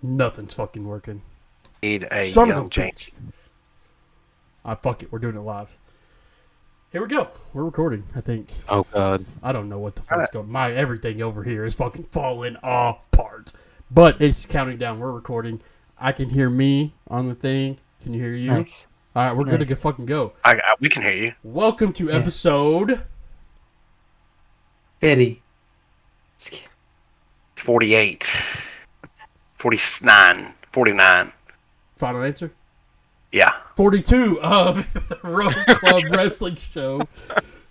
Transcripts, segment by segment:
Nothing's fucking working. Need a Son of a young James. bitch. Fuck it. We're doing it live. Here we go. We're recording, I think. Oh god. I don't know what the fuck's going on. My everything over here is fucking falling apart. But it's counting down. We're recording. I can hear me on the thing. Can you hear you? Nice. All right, we're good to fucking go. We can hear you. Welcome to episode 50. 48. 49. 49. Final Answer. Yeah. 42 of the Road Club Wrestling Show.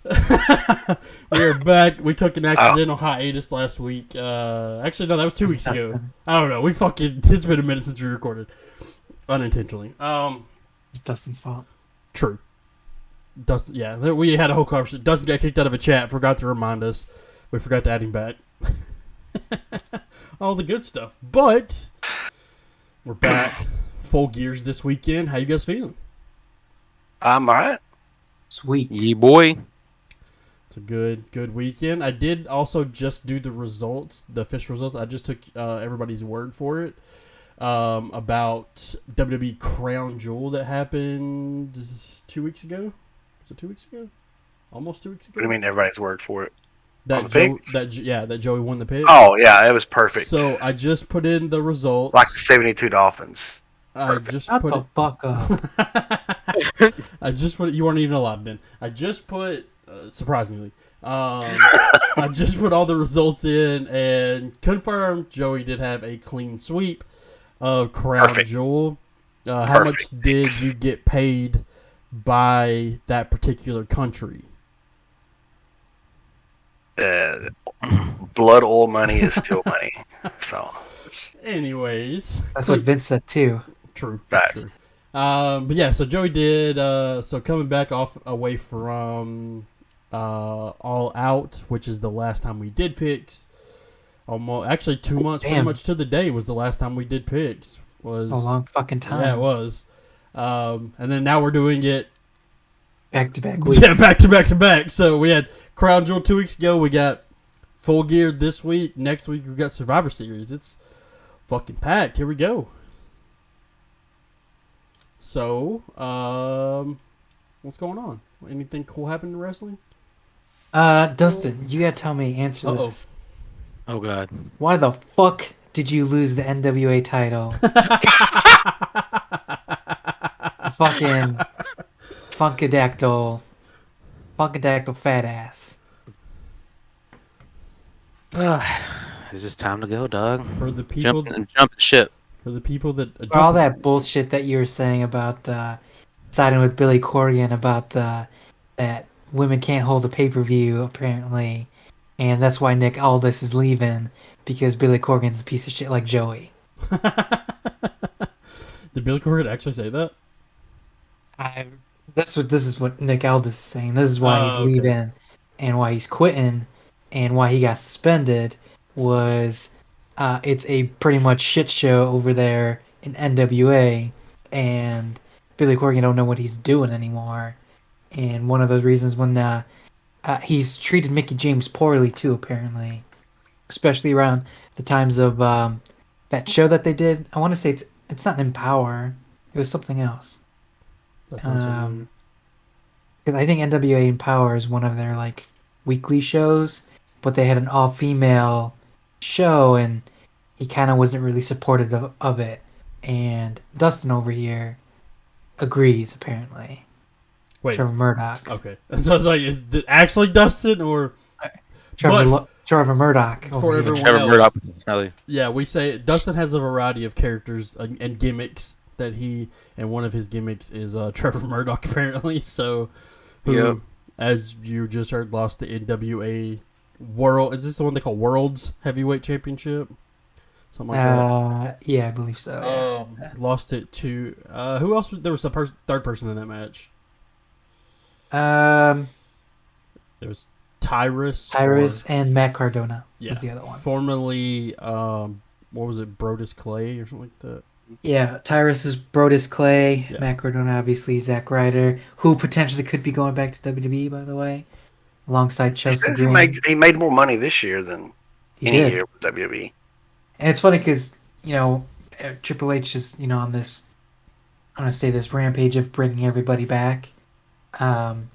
We are back. We took an accidental hiatus last week. Actually, no, that was 2 weeks ago. I don't know. It's been a minute since we recorded. Unintentionally. It's Dustin's fault. True. Dustin, yeah, we had a whole conversation. Dustin got kicked out of a chat, forgot to remind us. We forgot to add him back. All the good stuff. But we're back. Full Gears this weekend. How you guys feeling? I'm alright. Sweet. Ye boy. It's a good weekend. I did also just do the results, the official results. I just took everybody's word for it about WWE Crown Jewel that happened 2 weeks ago. Was it 2 weeks ago? Almost 2 weeks ago. What do you mean everybody's word for it? That Joey won the pick. Oh yeah, it was perfect. So I just put in the results. Like the 72 Dolphins. Shut the fuck up. I just put. You weren't even alive then. I just put. Surprisingly, I just put all the results in and confirmed Joey did have a clean sweep of Crown Jewel. How much did you get paid by that particular country? Blood oil money is still money. So, anyways, that's what Vince said too. True. Right. True. But yeah, so Joey did. So coming back away from All Out, which is the last time we did picks. Almost actually 2 months, pretty much to the day, was the last time we did picks. Was a long fucking time. Yeah, it was. And then now we're doing it back to back weeks. Yeah, back to back to back. So we had Crown Jewel 2 weeks ago. We got Full Gear this week. Next week we got Survivor Series. It's fucking packed. Here we go. So, what's going on? Anything cool happened in wrestling? Dustin, you gotta tell me, answer this. Oh god. Why the fuck did you lose the NWA title? Fucking Funkadactyl fat ass. It's just time to go, dog. For the people jump ship. For the people that for all that bullshit that you were saying about siding with Billy Corgan about that women can't hold a pay-per-view apparently, and that's why Nick Aldis is leaving because Billy Corgan's a piece of shit like Joey. Did Billy Corgan actually say that? This is what Nick Aldis is saying. This is why he's leaving and why he's quitting and why he got suspended was it's a pretty much shit show over there in NWA, and Billy Corgan don't know what he's doing anymore. And one of those reasons when he's treated Mickey James poorly too, apparently, especially around the times of that show that they did. I want to say it's not Empower. It was something else. Because I think NWA Empower is one of their like weekly shows, but they had an all-female show, and he kind of wasn't really supportive of it. And Dustin over here agrees, apparently. Wait. Trevor Murdoch. Okay. So I was like, is it actually Dustin or Trevor Murdoch? For everyone Trevor else. Murdoch. Yeah, we say Dustin has a variety of characters and gimmicks that and one of his gimmicks is Trevor Murdoch apparently. So, who, as you just heard, lost the NWA World. Is this the one they call World's Heavyweight Championship? Something like that. Yeah, I believe so. Lost it to who else? There was a third person in that match. There was Tyrus and Matt Cardona was the other one. Formerly, what was it, Brodus Clay or something like that? Yeah, Tyrus is Brodus Clay. Yeah. Matt Cardona, obviously, Zack Ryder, who potentially could be going back to WWE, by the way, alongside Chelsea Green. He made more money this year than any year with WWE. And it's funny because, Triple H is on this. I'm gonna say this rampage of bringing everybody back. Um,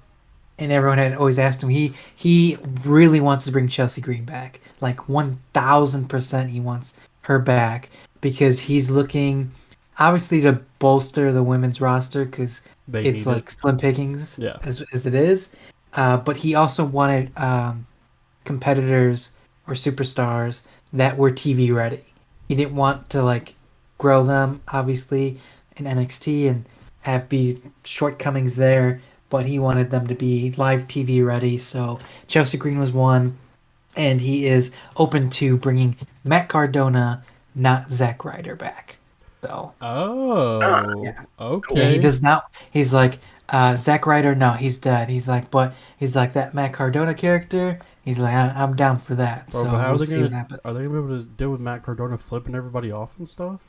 and everyone had always asked him. He really wants to bring Chelsea Green back. Like 1,000%, he wants her back because he's looking, obviously, to bolster the women's roster because They it's need like it. slim pickings Yeah. as it is. But he also wanted competitors or superstars that were TV ready. He didn't want to like grow them, obviously, in NXT and have be shortcomings there, but he wanted them to be live TV ready. So Chelsea Green was one, and he is open to bringing Matt Cardona, not Zack Ryder, back. So Oh, yeah, okay. he does not. He's like Zack Ryder. No, he's dead. He's like that Matt Cardona character. He's like I'm down for that. Bro, So but how we'll are they see what gonna? happens. Are they gonna be able to deal with Matt Cardona flipping everybody off and stuff?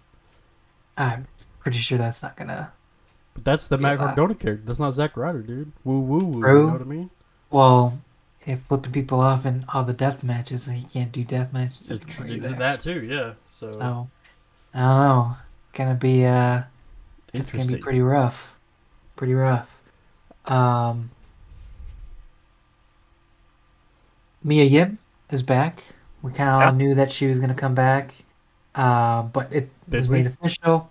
I'm pretty sure that's not gonna. But that's the be Matt allowed. Cardona character. That's not Zack Ryder, dude. Woo woo woo. True. You know what I mean? Well, if flipping people off in all the death matches, he can't do death matches It's anymore either. that too, yeah. So So I don't know. Gonna be it's gonna be interesting. pretty rough. Pretty rough. Um, Mia Yim is back. We kind of all knew that she was gonna come back, but it Did was we? made official.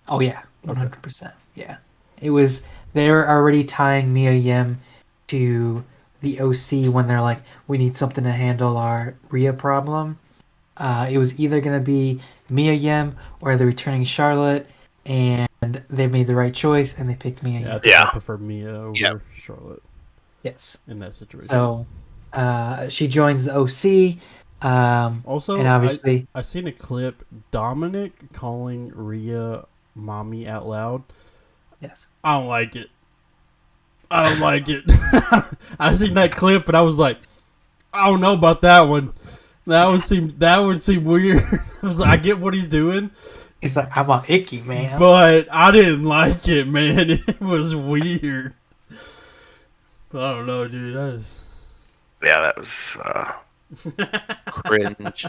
Oh yeah, Okay. 100%. Yeah, it was. They were already tying Mia Yim to the OC when they're like, we need something to handle our Rhea problem. It was either gonna be Mia Yim or the returning Charlotte, and they made the right choice and they picked Mia Yeah, I Yim. think I Yeah. prefer Mia over Yep. Charlotte Yes. in that situation. So she joins the OC, Also, and obviously, I seen a clip Dominic calling Rhea mommy out loud. yes. I don't like it. I don't like it. I seen that clip and I was like, I don't know about that one. That would seem weird. I was like, I get what he's doing, He's like, I'm on icky, man. but I didn't like it, man. It was weird. I don't know, dude. Yeah, that was. Cringe.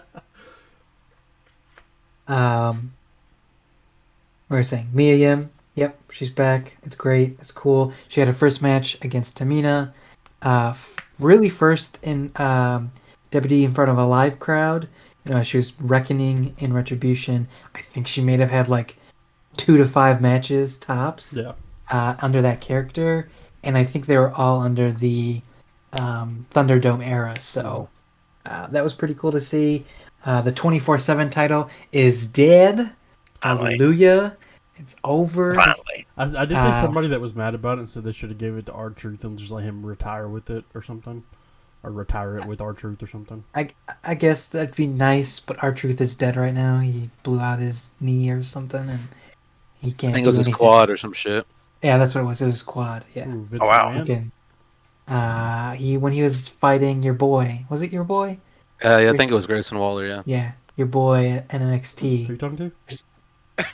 We were saying Mia Yim. Yep, she's back. It's great. It's cool. She had her first match against Tamina. Really first in WWE in front of a live crowd. She was reckoning in Retribution. I think she may have had like 2 to 5 matches tops Yeah. under that character, and I think they were all under the Thunderdome era. So that was pretty cool to see. The 24/7 title is dead. Finally. Hallelujah. It's over. Finally. I did see somebody that was mad about it and said they should have gave it to R-Truth and just let him retire with it or something. Or retire it with R-Truth or something. I guess that'd be nice, but R-Truth is dead right now. He blew out his knee or something, and he I can't think it do was his anything. quad or some shit. Yeah, that's what it was. It was quad. Yeah. Ooh, Vince Oh, wow. McMahon. Okay. When he was fighting your boy. Was it your boy? Yeah, I think it was Grayson Waller. Yeah. Yeah, your boy at Who NXT. you talking to?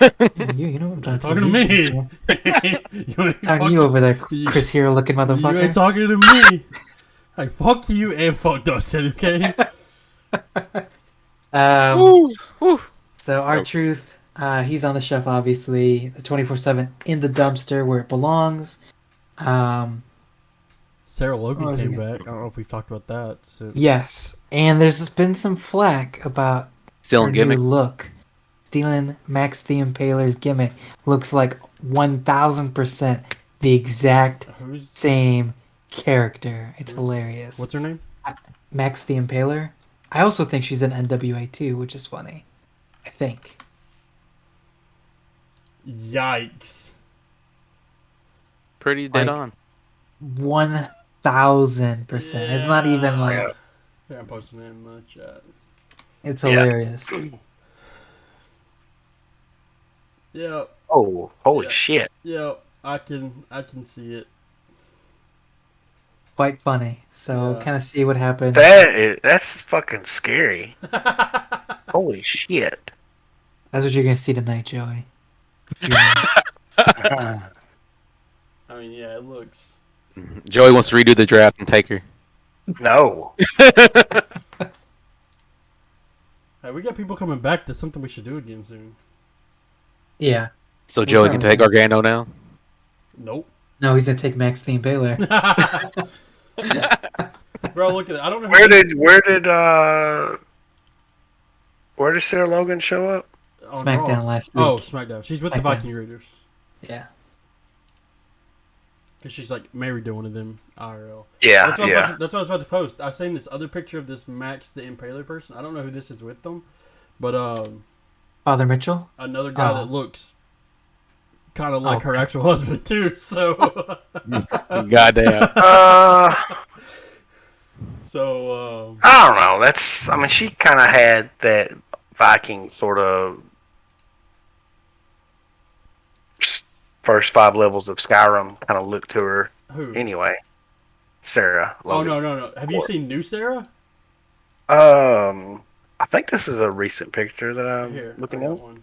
Yeah, you know what I'm You're talking talking to me. You You ain't talking to you over there, you- Chris Hero looking You ain't motherfucker. talking to me. Like, fuck you and fuck Dustin, okay? So R-Truth, he's on the shelf, obviously. The 24/7 in the dumpster where it belongs. Sarah What Logan was came it? back. I don't know if we've talked about that since. Yes, and there's been some flack about Still her in gimmick. new look. Stealing Max the Impaler's gimmick looks like 1,000% the exact Who's same character. It's hilarious. what's her name? Max the Impaler. I also think she's in NWA too, which is funny. I think. Yikes. Pretty dead Like- on. 1,000%. It's not even like Yeah, I'm posting it in the chat. it's Yeah. hilarious. Yep, Oh, holy Yeah. shit. yep. I can see it. Quite funny. So Yeah. kind of see what happens. That's fucking scary. Holy shit. That's what you're gonna see tonight, Joey. I mean, yeah, it looks. Joey wants to redo the draft and take her. No. Hey, we got people coming back. That's something we should do again soon. Yeah. So Joey can probably take Gargano now. Nope. No, he's gonna take Max Theme Baylor. Bro, look at that. I don't know where did Sarah Logan show up? on SmackDown Raw. last Oh, week. SmackDown. She's with the SmackDown. Viking Raiders. Yeah. Because she's like married to one of them IRL. Yeah, That's what, yeah. that's what I was about to post. I seen this other picture of this Max the Impaler person. I don't know who this is with them. But Father Mitchell. another guy Oh. that looks kind of like her Okay. actual husband too. So, Goddamn. so I don't know. I mean, she kind of had that Viking sort of first 5 levels of Skyrim kind of look to her. who? Anyway, Sarah Oh Logan. no! Have you seen New Sarah? I think this is a recent picture that I'm Here, looking I got at. one.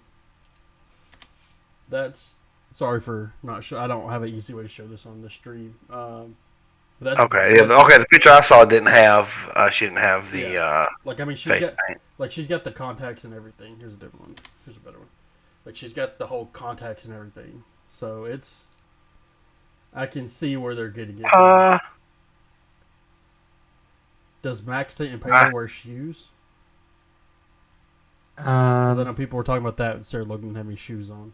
That's sorry for not sure. I don't have an easy way to show this on the stream. That's, Okay, yeah, okay. The picture I saw didn't have. She didn't have the like I mean, she's face got paint. she's got the contacts and everything. Here's a different one. Here's a better one. Like she's got the whole contacts and everything. So I can see where they're getting it. Does Max the Impaler wear shoes? 'Cause I know people were talking about that. Sarah Logan didn't have any shoes on.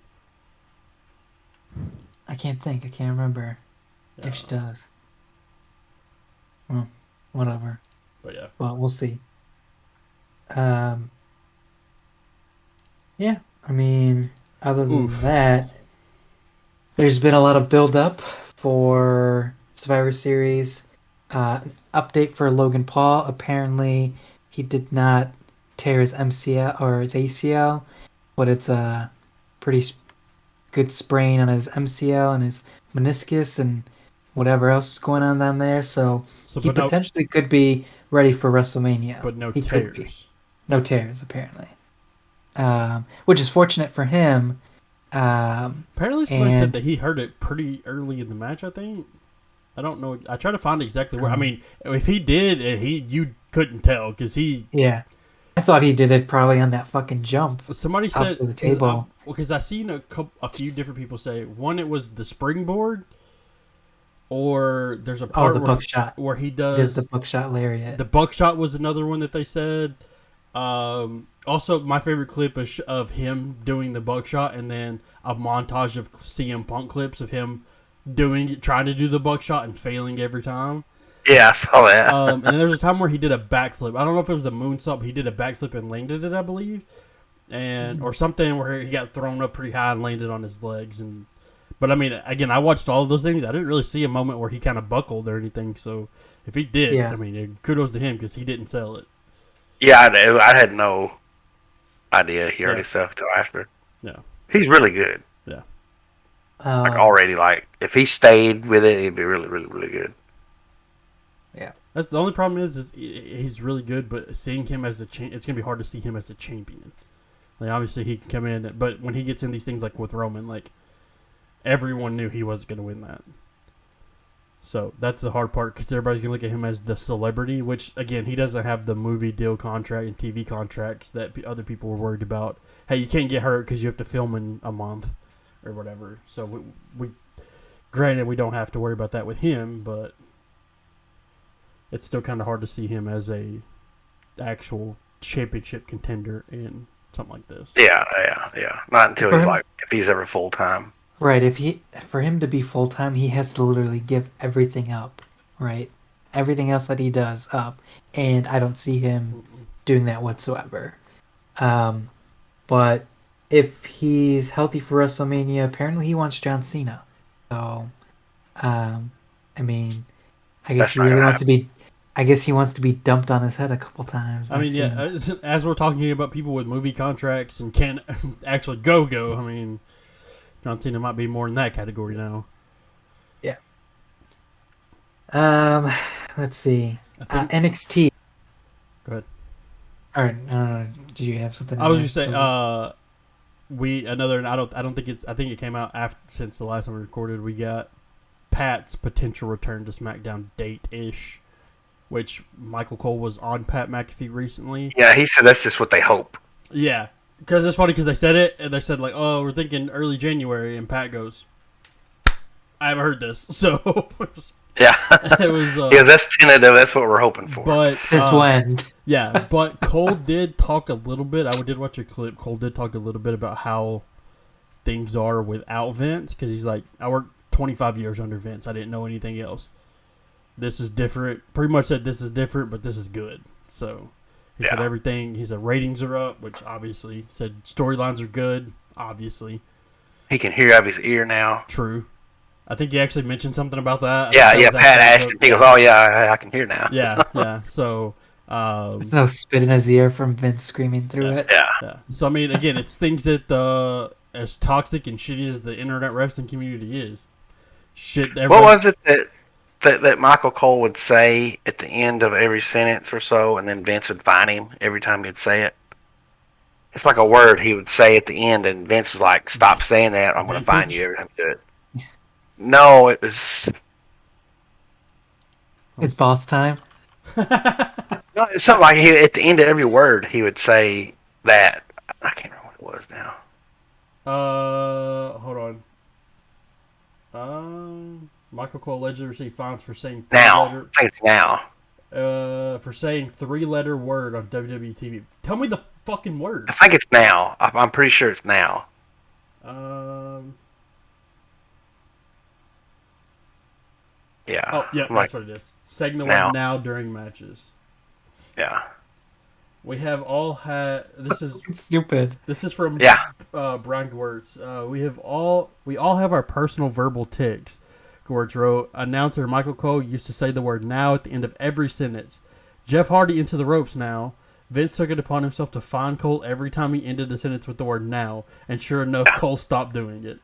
I can't think. I can't remember if she does. Well, whatever. But yeah. Well, we'll see. Yeah. I mean, other than that, there's been a lot of build up for Survivor Series. Update for Logan Paul. Apparently, he did not tear his MCL or his ACL, but it's a pretty good sprain on his MCL and his meniscus and whatever else is going on down there. So he potentially could be ready for WrestleMania. But no he tears. No tears, apparently. Which is fortunate for him. Apparently, somebody said that he hurt it pretty early in the match. I think. I don't know. I tried to find exactly where. I mean, if he did, you couldn't tell because he. Yeah, I thought he did it probably on that fucking jump. Somebody said the table. Because I seen a few different people say one it was the springboard, or there's a part buckshot where he does. It is the buckshot lariat. The buckshot was another one that they said. Also, my favorite clip is of him doing the buckshot, and then a montage of CM Punk clips of him trying to do the buckshot and failing every time. Yeah, I saw that. And then there's a time where he did a backflip. I don't know if it was the moonsault, but he did a backflip and landed it, I believe, or something where he got thrown up pretty high and landed on his legs. But I mean, again, I watched all of those things. I didn't really see a moment where he kind of buckled or anything. So if he did, I mean, kudos to him because he didn't sell it. Yeah, I had no idea he hurt himself until after. Yeah, he's really good. Yeah, already, if he stayed with it, he'd be really, really, really good. Yeah, that's the only problem is he's really good, but seeing him as it's gonna be hard to see him as a champion. Like obviously he can come in, but when he gets in these things like with Roman, like everyone knew he wasn't gonna win that. So that's the hard part because everybody's gonna look at him as the celebrity, which again he doesn't have the movie deal contract and TV contracts that other people were worried about. Hey, you can't get hurt because you have to film in a month or whatever. So we granted we don't have to worry about that with him, but it's still kind of hard to see him as a actual championship contender in something like this. Yeah. Not until if he's ever full time. Right. For him to be full time, he has to literally give everything up. Right. Everything else that he does up, and I don't see him doing that whatsoever. But if he's healthy for WrestleMania, apparently he wants John Cena. So, I mean, I guess he really wants to be. I guess he wants to be dumped on his head a couple times. I mean, yeah. As we're talking about people with movie contracts and can't actually go. I mean, John Cena might be more in that category now. Yeah. Let's see. NXT. Go ahead. All right. Did you have something? I was just saying. I don't think it's. I think it came out since the last time we recorded. We got Pat's potential return to SmackDown date-ish, which Michael Cole was on Pat McAfee recently. Yeah, he said that's just what they hope. Yeah, Because it's funny because they said it and they said like, "Oh, we're thinking early January," and Pat goes, "I haven't heard this," so Yeah. it was. Yeah, that's tentative. That's what we're hoping for. But Since when? yeah, but Cole did talk a little bit. I did watch a clip. Cole did talk a little bit about how things are without Vince because he's like, I worked 25 years under Vince. I didn't know anything else. This is different. Pretty much said this is different, but this is good. So he said everything. He said ratings are up, which obviously said storylines are good. Obviously, he can hear out of his ear now. true. I think he actually mentioned something about that. Yeah. Pat asked him. He goes, "Oh yeah, I can hear now." Yeah. So. There's no spit in his ear from Vince screaming through it. Yeah. So I mean, again, it's things that as toxic and shitty as the internet wrestling community is, shit. What was it that Michael Cole would say at the end of every sentence or so, and then Vince would find him every time he'd say it? It's like a word he would say at the end, and Vince was like, "Stop saying that! I'm going to find you every time you do it." No, it was. It's boss time. No, it's something like at the end of every word he would say that. I can't remember what it was now. Hold on. Michael Cole allegedly received fines for saying Now, I think it's now. for saying 3-letter word on WWE TV. Tell me the fucking word. I think it's now. I'm pretty sure it's now. Yeah. Oh, yeah, that's what it is. Saying the word now during matches. Yeah. We have all had. This is stupid. This is from Brian Gewirtz. We all have our personal verbal tics. Gewirtz wrote, announcer Michael Cole used to say the word now at the end of every sentence. Jeff Hardy into the ropes now. Vince took it upon himself to find Cole every time he ended the sentence with the word now, and sure enough, Cole stopped doing it.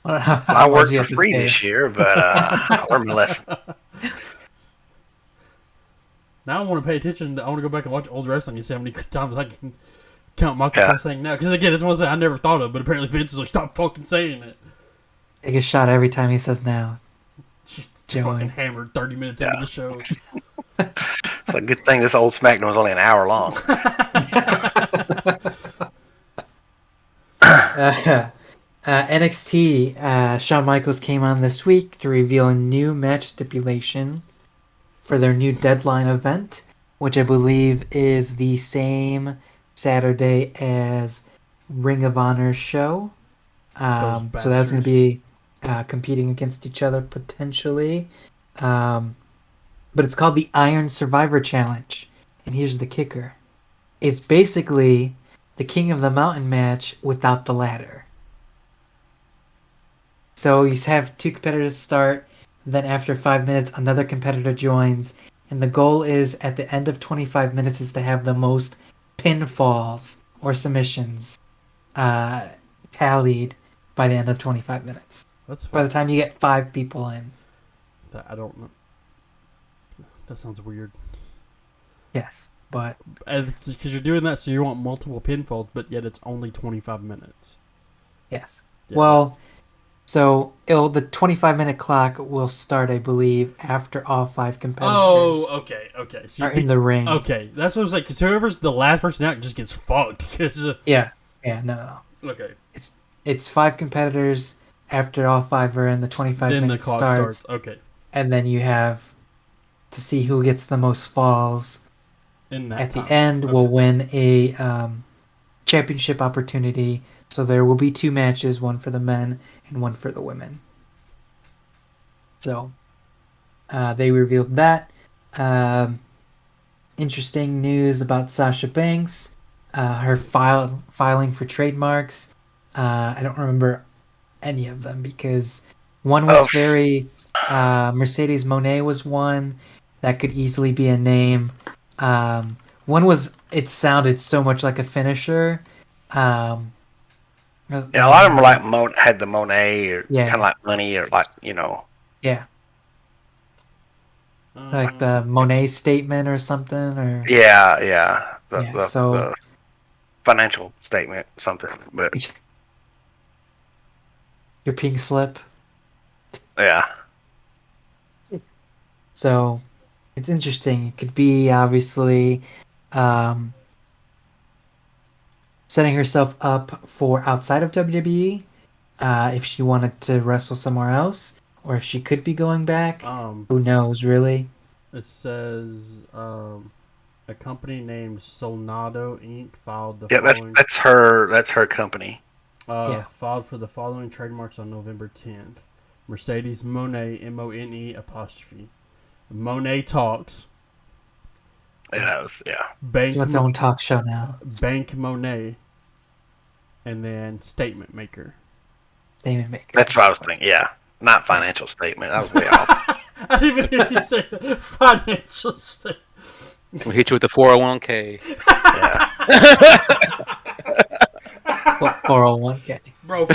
I worked for free this year, but I learned my lesson. Now I want to pay attention. I want to go back and watch old wrestling and see how many times I can count Michael Cole saying now. Because again, it's one thing I never thought of, but apparently Vince is like, stop fucking saying it. Take a shot every time he says now. She's fucking hammered 30 minutes into the show. It's a good thing this old SmackDown was only an hour long. NXT, Shawn Michaels came on this week to reveal a new match stipulation for their new Deadline event, which I believe is the same Saturday as Ring of Honor's show. So that's going to be competing against each other potentially. But it's called the Iron Survivor Challenge. And here's the kicker. It's basically the King of the Mountain match without the ladder. So you have 2 competitors start, then after 5 minutes, another competitor joins, and the goal is at the end of 25 minutes is to have the most pinfalls or submissions tallied by the end of 25 minutes. That's by the time you get 5 people in. I don't know. That sounds weird. Yes, but because you're doing that, so you want multiple pinfalls, but yet it's only 25 minutes. Yes. Yeah. Well, so the 25-minute clock will start, I believe, after all 5 competitors. Oh, okay. So are in the ring. Okay, that's what I was like. Because whoever's the last person out just gets fucked. No. Okay. It's 5 competitors. After all 5 are in, the 25 minutes then the clock starts. Okay. And then you have to see who gets the most falls. At the end, will win a championship opportunity. So there will be 2 matches, one for the men and one for the women. So they revealed that. Interesting news about Sasha Banks. Her filing for trademarks. I don't remember any of them because one was very Mercedes Moné was one that could easily be a name. One was it sounded so much like a finisher. A lot of them were like had the Monet or kind of like money or like Yeah. Like the Monet statement or something or the financial statement something, but your pink slip. Yeah. So it's interesting. It could be obviously setting herself up for outside of WWE, if she wanted to wrestle somewhere else, or if she could be going back. Who knows, really? It says a company named Solnado Inc. filed the Yeah, following. that's her. That's her company. Yeah. Filed for the following trademarks on November 10th. Mercedes Monet, MONE apostrophe. Monet Talks. Yeah, Bank She wants her own talk show now. Bank Monet. And then Statement Maker. Statement Maker. That's what I was thinking. Yeah, not financial statement. That was way off. I didn't even hear you say that. Financial statement. We'll hit you with the 401k. Yeah. What, 401k? Bro,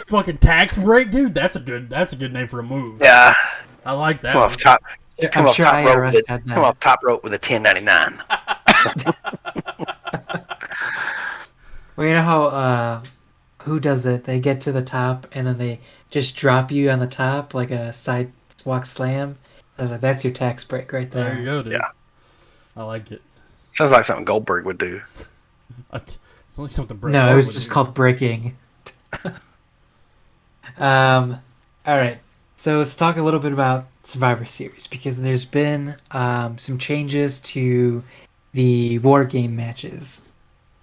fucking tax break, dude. That's a good name for a move. Yeah. I like that. Come off top. I'm sure IRS had Come that. off top rope with a 1099. Well, you know how who does it? They get to the top and then they just drop you on the top like a sidewalk slam. I was like, that's your tax break right there. There you go, dude. Yeah. I like it. Sounds like something Goldberg would do. It's only something Bret No, Hart it was would just do. called breaking. All right. So let's talk a little bit about Survivor Series because there's been some changes to the War Game matches.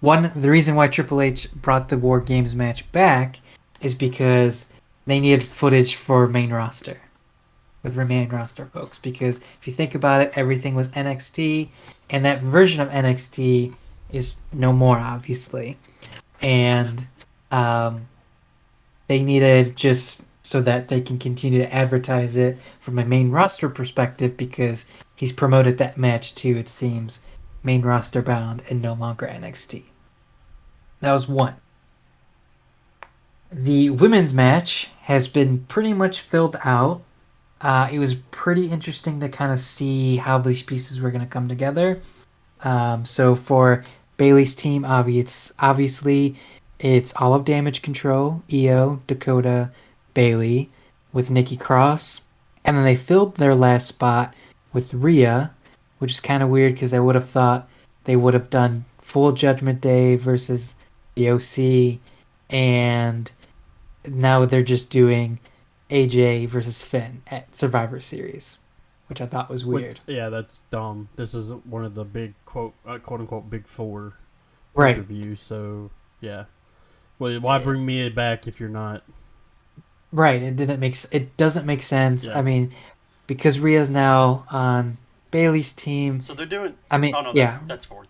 The reason why Triple H brought the War Games match back is because they needed footage for main roster. With main roster folks. Because if you think about it, everything was NXT, and that version of NXT is no more, obviously. And they needed just so that they can continue to advertise it from a main roster perspective because he's promoted that match to, it seems, main roster bound and no longer NXT. That was one. The women's match has been pretty much filled out. It was pretty interesting to kind of see how these pieces were going to come together. So for Bayley's team, obviously it's all of Damage Control, Io, Dakota, Bayley, with Nikki Cross. And then they filled their last spot with Rhea, which is kind of weird because I would have thought they would have done full Judgment Day versus the OC, and now they're just doing AJ versus Finn at Survivor Series, which I thought was weird. Yeah, that's dumb. This isn't one of the big quote unquote big four Right. reviews. So yeah, well, why bring Mia back if you're not? Right. It doesn't make sense. Yeah. I mean, because Rhea's now on Bayley's team. So they're doing. I mean, yeah, that's four.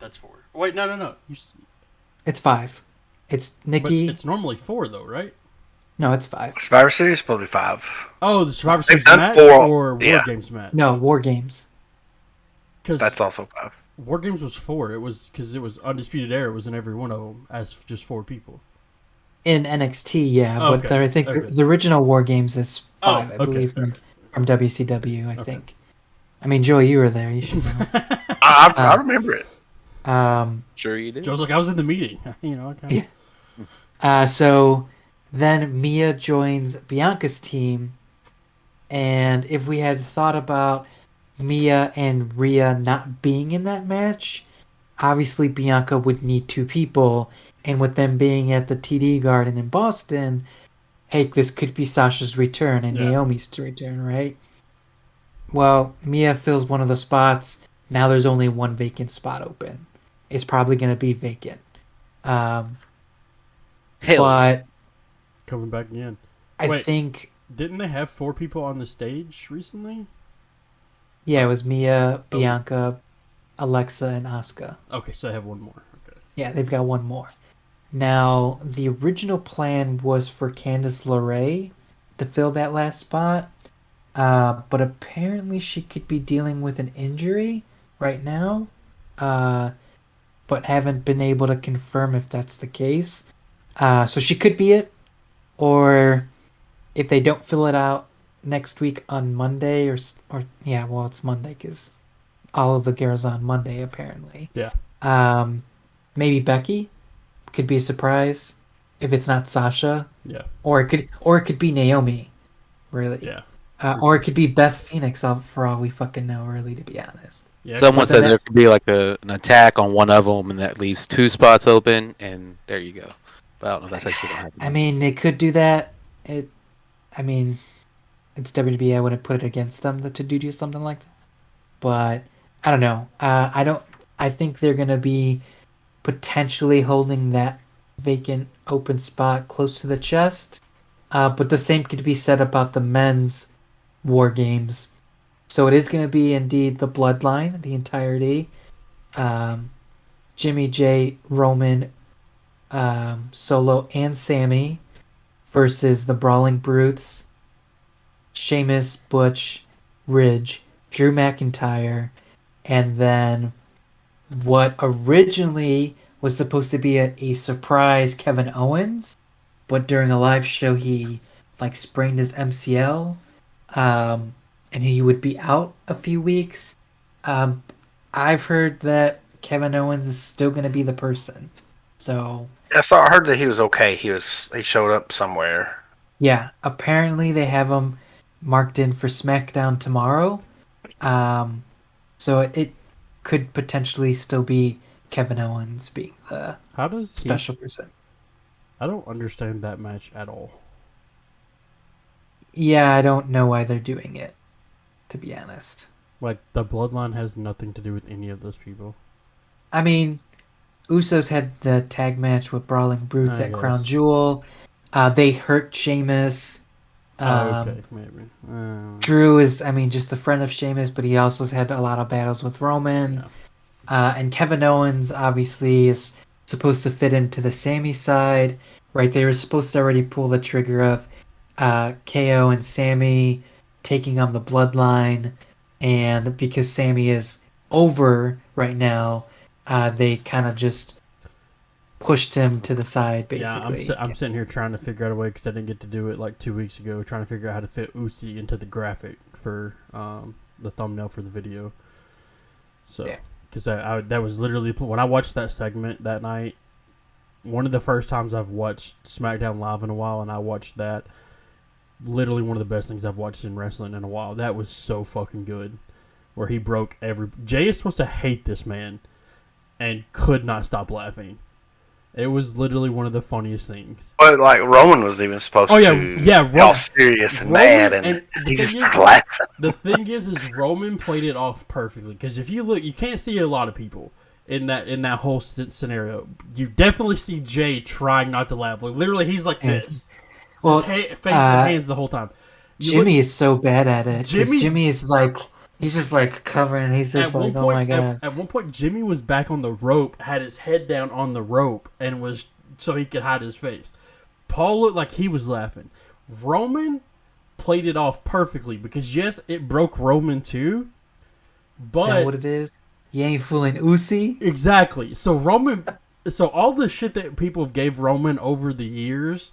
Wait, no. it's 5. It's Nikki. But it's normally 4 though, right? No, it's 5. Survivor Series is probably 5. Oh, the Survivor Series done match 4, or yeah. War Games match? No, War Games. Because That's also 5. War Games was 4. It was because it was Undisputed Era. It was in every one of them as just 4 people. In NXT, yeah, Oh, but okay. I think Okay. the original War Games is 5, I okay. believe, from WCW, I think. I mean, Joey, you were there. You should know. I remember it. Sure you did. Joe's like, I was in the meeting. You know, I kinda... So then Mia joins Bianca's team, and if we had thought about Mia and Rhea not being in that match, obviously Bianca would need 2 people, and with them being at the TD Garden in Boston, hey, this could be Sasha's return and Yeah. Naomi's return, right? Well, Mia fills one of the spots. Now there's only one vacant spot open. It's probably going to be vacant. Hell. But coming back again. I Wait. think, Didn't they have 4 people on the stage recently? yeah, it was Mia, Bianca, Alexa, and Asuka. Okay, so I have one more. Okay. Yeah, they've got one more. Now, the original plan was for Candice LeRae to fill that last spot, but apparently she could be dealing with an injury right now, but haven't been able to confirm if that's the case. So she could be it, or if they don't fill it out next week on Monday, or yeah, well, it's Monday because all of the girls on Monday apparently. Yeah. Maybe Becky could be a surprise if it's not Sasha, Yeah. or it could be Naomi. Really. Yeah. Or it could be Beth Phoenix, for all we fucking know, really, to be honest. Yeah, Someone But then said there could be like an attack on one of them, and that leaves 2 spots open, and there you go. But I don't know if that's actually gonna happen. I mean, they could do that. I mean, it's WWE. I wouldn't put it against them to do something like that. But I don't know. I don't. I think they're gonna be potentially holding that vacant open spot close to the chest. But the same could be said about the men's War Games. So it is going to be indeed the Bloodline, the entirety. Jimmy J, Roman, Solo, and Sammy versus the Brawling Brutes, Sheamus, Butch, Ridge, Drew McIntyre, and then what originally was supposed to be a surprise Kevin Owens, but during a live show he like sprained his MCL, and he would be out a few weeks. I've heard that Kevin Owens is still going to be the person. So Yeah, so I heard that he was okay. He showed up somewhere. yeah, apparently they have him marked in for SmackDown tomorrow. So it could potentially still be Kevin Owens being the special person. I don't understand that match at all. Yeah, I don't know why they're doing it, to be honest. Like, the Bloodline has nothing to do with any of those people. I mean, Usos had the tag match with Brawling Brutes at Crown Jewel. They hurt Sheamus. Okay, maybe. Drew is, just a friend of Sheamus, but he also had a lot of battles with Roman. Yeah. And Kevin Owens, obviously, is supposed to fit into the Sammy side, right? They were supposed to already pull the trigger of KO and Sammy taking on the Bloodline. And because Sammy is over right now, they kind of just pushed him to the side, basically. Yeah, I'm sitting here trying to figure out a way, because I didn't get to do it like 2 weeks ago, trying to figure out how to fit Ucey into the graphic for the thumbnail for the video. So, because that was literally, when I watched that segment that night, one of the first times I've watched SmackDown Live in a while, and I watched that, literally one of the best things I've watched in wrestling in a while. That was so fucking good, where he broke Jay is supposed to hate this man and could not stop laughing. It was literally one of the funniest things. But like Roman was even supposed to be all serious and mad, and he just started laughing. The thing is Roman played it off perfectly, because if you look, you can't see a lot of people in that whole scenario. You definitely see Jay trying not to laugh. Like, literally, he's like this, just face and hands the whole time. Jimmy is so bad at it. Jimmy is like, he's just like covering. He's just like, oh my god. At one point, Jimmy was back on the rope, had his head down on the rope, and was so he could hide his face. Paul looked like he was laughing. Roman played it off perfectly, because yes, it broke Roman too. But is that what it is? You ain't fooling Ucey? Exactly. So all the shit that people gave Roman over the years,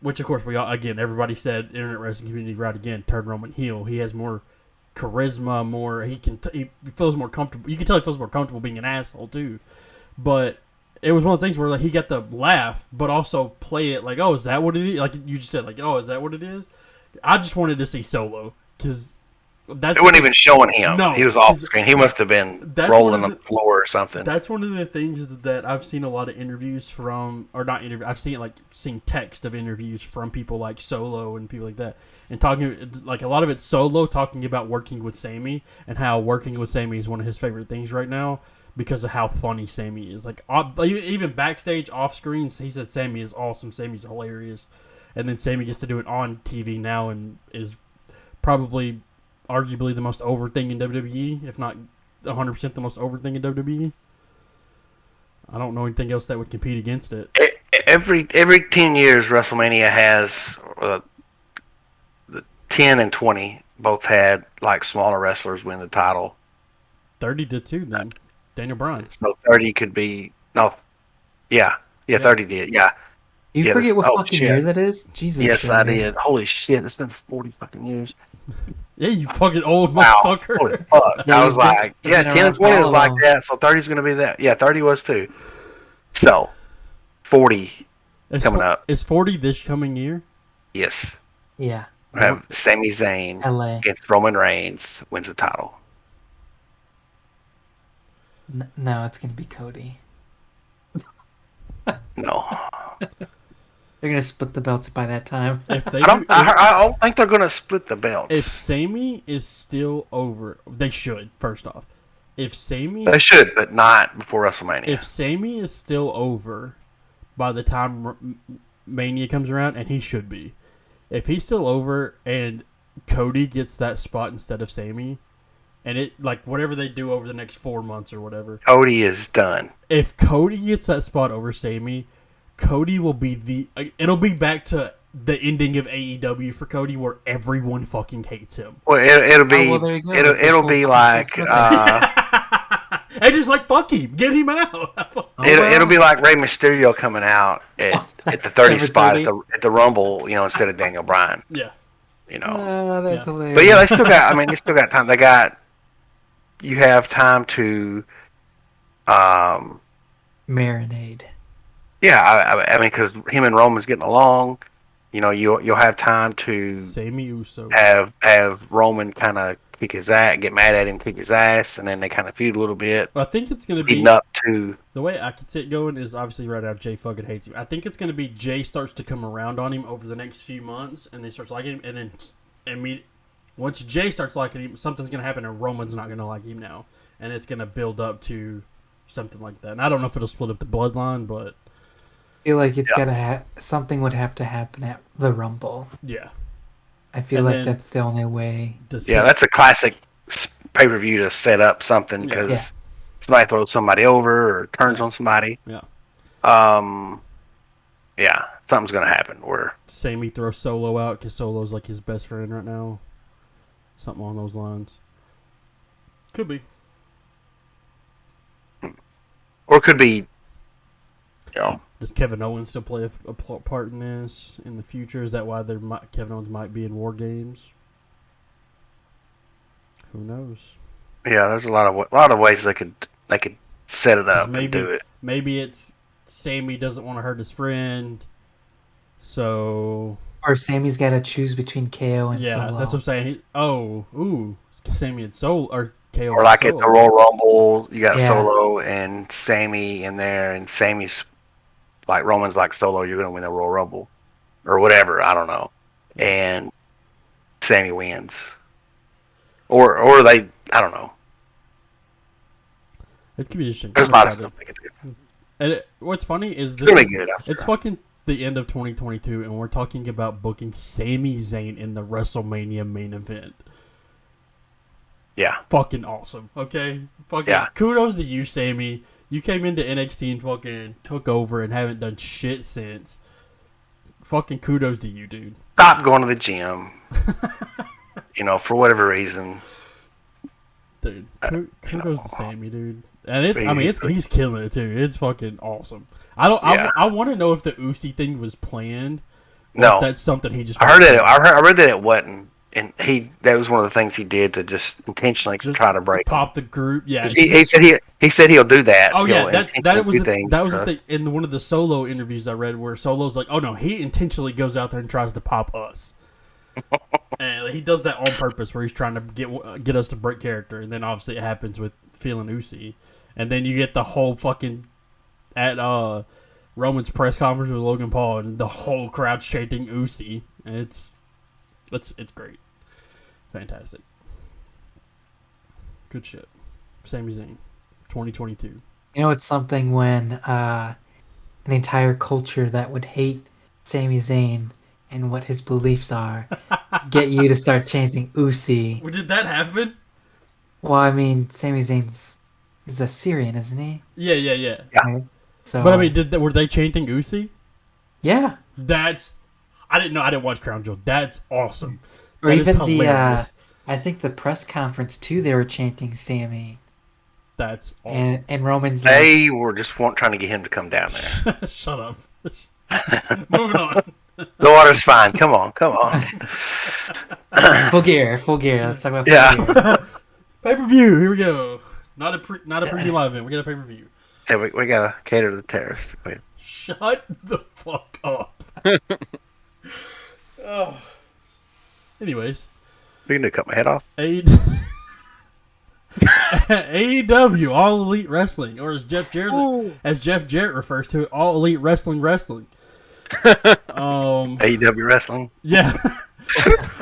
which of course everybody said, internet wrestling community right again, turned Roman heel. He has more charisma, he feels more comfortable. You can tell he feels more comfortable being an asshole too. But it was one of those things where like he got to laugh, but also play it like, oh, is that what it is? Like you just said, like, oh, is that what it is? I just wanted to see Solo, because it wasn't even showing him. No, he was off screen. He must have been rolling on the floor or something. That's one of the things that I've seen a lot of interviews from, or not interviews. I've seen text of interviews from people like Solo and people like that, and talking like a lot of it's Solo talking about working with Sammy, and how working with Sammy is one of his favorite things right now because of how funny Sammy is. Like even backstage, off screen, he said Sammy is awesome. Sammy's hilarious, and then Sammy gets to do it on TV now and is probably arguably the most over thing in WWE, if not 100% the most over thing in WWE. I don't know anything else that would compete against it. Every 10 years, WrestleMania has the 10 and 20 both had like smaller wrestlers win the title. 30 did too. Then Daniel Bryan. So 30 could be 30 did. Yeah. You forget what fucking year that is? Jesus. Yes, I did. Holy shit! It's been 40 fucking years. Yeah, you fucking old motherfucker. Holy fuck. I was like, 10 and 20 was like that, so 30's going to be that. Yeah, 30 was too. So, 40 coming up. Is 40 this coming year? Yes. Yeah. We have Sami Zayn LA. against Roman Reigns, wins the title. No, it's gonna be Cody. No. They're gonna split the belts by that time. If they I don't think they're going to split the belts. if Sami is still over, they should. First off, if Sami They should, but not before WrestleMania. if Sami is still over by the time Mania comes around, and he should be, if he's still over and Cody gets that spot instead of Sami, and it like whatever they do over the next 4 months or whatever, Cody is done. if Cody gets that spot over Sami, Cody will be it'll be back to the ending of AEW for Cody where everyone fucking hates him. Well, it'll be there you go. it'll be like And just like fuck him, get him out. it'll be like Rey Mysterio coming out at the 30 Number spot 30. at the Rumble, instead of Daniel Bryan. Yeah. That's hilarious. But yeah, they still got. I mean, they still got time. You have time to, Marinade. yeah. I mean, because him and Roman's getting along. You'll have time to Sami Uso. have Roman kind of kick his ass, get mad at him, kick his ass, and then they kind of feud a little bit. I think it's gonna be Leading up to the way I could see it going is obviously right now Jay fucking hates him. I think it's gonna be Jay starts to come around on him over the next few months, and they starts liking him, and then once Jay starts liking him, something's gonna happen, and Roman's not gonna like him now, and it's gonna build up to something like that. And I don't know if it'll split up the bloodline, but I feel like it's gotta something would have to happen at the Rumble. yeah. I feel And like then- that's the only way. that's a classic pay-per-view to set up something because Yeah. somebody throws somebody over or turns on somebody. Yeah. Yeah, something's gonna happen where Sami throws Solo out because Solo's like his best friend right now. Something along those lines. Could be. or it could be, Does Kevin Owens still play a part in this in the future? Is that why Kevin Owens might be in War Games? Who knows? yeah. There's a lot of ways they could set it up and do it. Maybe it's Sami doesn't want to hurt his friend, so Or Sammy's got to choose between KO and yeah, Solo. that's what I'm saying. Sami and Solo or KO. Or and like at Solo. the Royal Rumble, you got Yeah. Solo and Sammy in there, and Sammy's like Roman's like Solo, you're gonna win the Royal Rumble, or whatever. I don't know, and Sammy wins, or they, I don't know. It could be interesting. There's a lot of stuff they could do. And what's funny is It's this. really good. It's fucking the end of 2022, and we're talking about booking Sami Zayn in the WrestleMania main event. Yeah, Fucking awesome. Okay, fucking Yeah. kudos to you, Sammy. You came into NXT and fucking took over and haven't done shit since. Fucking kudos to you, dude. stop going to the gym. For whatever reason. Dude, kudos to Sammy, dude. And he's killing it too. It's fucking awesome. I want to know if the Ucey thing was planned. Or No. if that's something he just. I read that it wasn't, and that was one of the things he did to just intentionally try to break. Pop the group. Yeah. He said he'll do that. Oh yeah, that was things, the thing in one of the Solo interviews I read where Solo's like, oh no, he intentionally goes out there and tries to pop us, and he does that on purpose where he's trying to get us to break character, and then obviously it happens with Phil and Ucey, and then you get the whole fucking at Roman's press conference with Logan Paul, and the whole crowd's chanting Ucey, and it's great, fantastic, good shit. Sami Zayn, 2022. It's something when an entire culture that would hate Sami Zayn and what his beliefs are get you to start chanting Ucey. Well, did that happen? Well, I mean, Sami Zayn's is a Syrian, isn't he? Yeah. Yeah. Right? So, But I mean, were they chanting Ucey? yeah. I didn't know. I didn't watch Crown Jewel. That's awesome. Or That is even hilarious. I think the press conference too, they were chanting Sammy. That's awesome. And Roman's like, They were just trying to get him to come down there. Shut up. Moving on. The water's fine. Come on. full gear. Let's talk about full Yeah. gear. Pay per view. Here we go. Not a preview live event. We got a pay per view. Hey, we gotta cater to the terrorists. Wait. Shut the fuck up. Oh. Anyways, You need to cut my head off. AEW, All Elite Wrestling, or as Jeff Jarrett refers to it, All Elite Wrestling. AEW Wrestling. Yeah.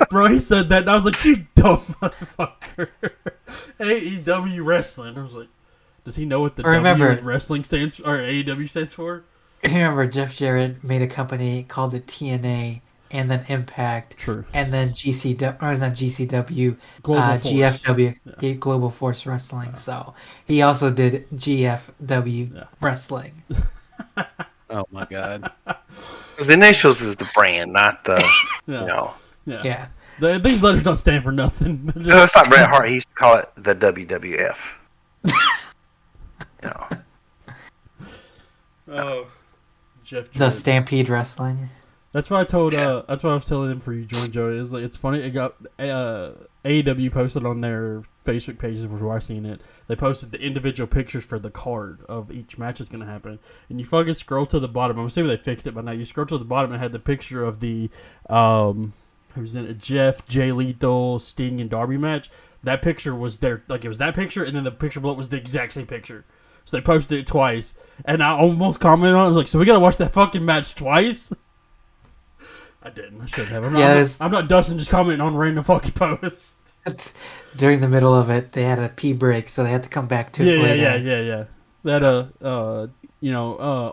Bro, he said that, and I was like, you dumb motherfucker. AEW Wrestling. I was like, does he know what the W in wrestling stands or AEW stands for? Remember, Jeff Jarrett made a company called the TNA, and then Impact, True. and then GCW, or it's not GCW, Global Force. GFW, Global Force Wrestling. So he also did GFW Wrestling. Oh my god. Because the initials is the brand, not the, you know. Yeah. These letters don't stand for nothing. No, it's not Bret Hart. He used to call it the WWF. You know. Oh, Jeff Jarrett. The Stampede Wrestling. That's why I told. That's why I was telling them for you, join Joey. It's like it's funny. It got AEW posted on their Facebook pages before I seen it. They posted the individual pictures for the card of each match that's going to happen, and you fucking scroll to the bottom. I'm assuming they fixed it by now. You scroll to the bottom and had the picture of the who's in it? Jeff, Jay Lethal, Sting, and Darby match. That picture was there. Like it was that picture, and then the picture below was the exact same picture. So they posted it twice, and I almost commented on it. I was like, "So we got to watch that fucking match twice." I didn't. I should have. I'm not Dustin just commenting on random fucking posts. During the middle of it, they had a pee break, so they had to come back to it later. Yeah. That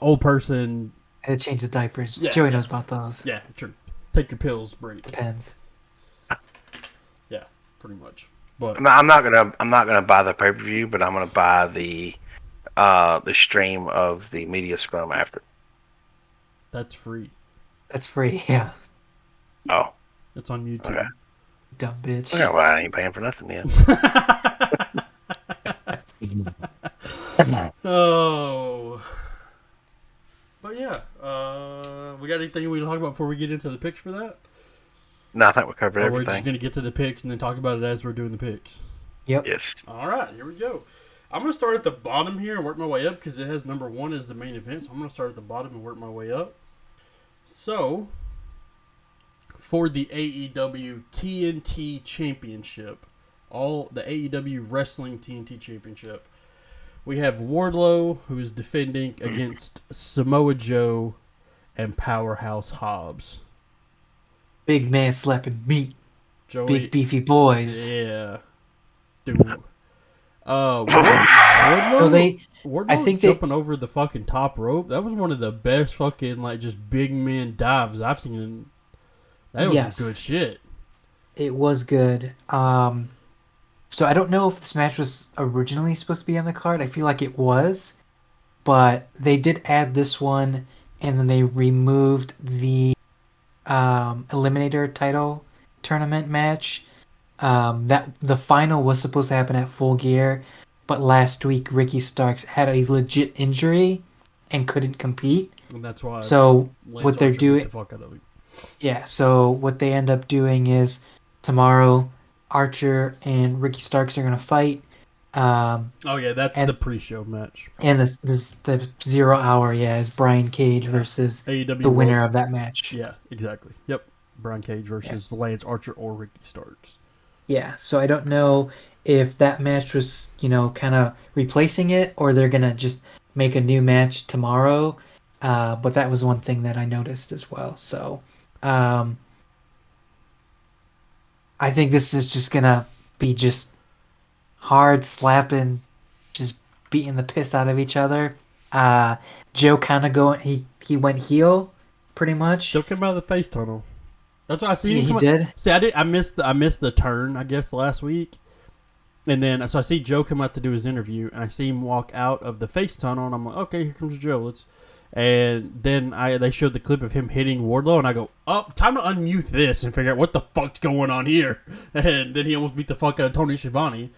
old person. They had to change the diapers. Yeah. Joey knows about those. Yeah, true. Take your pills, break. Depends. Yeah, pretty much. But I'm not gonna buy the pay per view, but I'm gonna buy the stream of the media scrum after. That's free. That's free, yeah. Oh. It's on YouTube. Okay. Dumb bitch. Okay, well, I ain't paying for nothing then. Oh. But yeah, we got anything we can talk about before we get into the picks for that? No, I think we covered Or everything. we're just going to get to the picks and then talk about it as we're doing the picks? Yep. Yes. All right, here we go. I'm going to start at the bottom here and work my way up because it has number 1 as the main event. So I'm going to start at the bottom and work my way up. So, for the AEW TNT Championship, the AEW Wrestling TNT Championship, we have Wardlow, who is defending against Samoa Joe and Powerhouse Hobbs. Big man slapping meat. Joey, Big beefy boys. Yeah. Dude. Wardlow, I think jumping over the fucking top rope. That was one of the best fucking just big man dives I've seen. That was good shit. It was good. So I don't know if this match was originally supposed to be on the card. I feel like it was, but they did add this one, and then they removed the Eliminator title tournament match. That the final was supposed to happen at Full Gear, but last week Ricky Starks had a legit injury and couldn't compete. And that's why. So Lance what they're Archer beat doing, the fuck out of him. yeah. So what they end up doing is tomorrow, Archer and Ricky Starks are gonna fight. Oh yeah, that's the pre-show match. And the 0 hour, is Brian Cage versus AEW the winner of that match. Yeah, exactly. Yep, Brian Cage versus Lance Archer or Ricky Starks. Yeah, so I don't know if that match was, kind of replacing it, or they're gonna just make a new match tomorrow. But that was one thing that I noticed as well. So, I think this is just gonna be just hard slapping, just beating the piss out of each other. Joe kind of he went heel, pretty much. Joe came out of the face tunnel. That's what I see. He did. See, I missed the turn, I guess, last week, and then so I see Joe come out to do his interview, and I see him walk out of the face tunnel, and I'm like, okay, here comes Joe. And then they showed the clip of him hitting Wardlow, and I go, oh, time to unmute this and figure out what the fuck's going on here. And then he almost beat the fuck out of Tony Schiavone,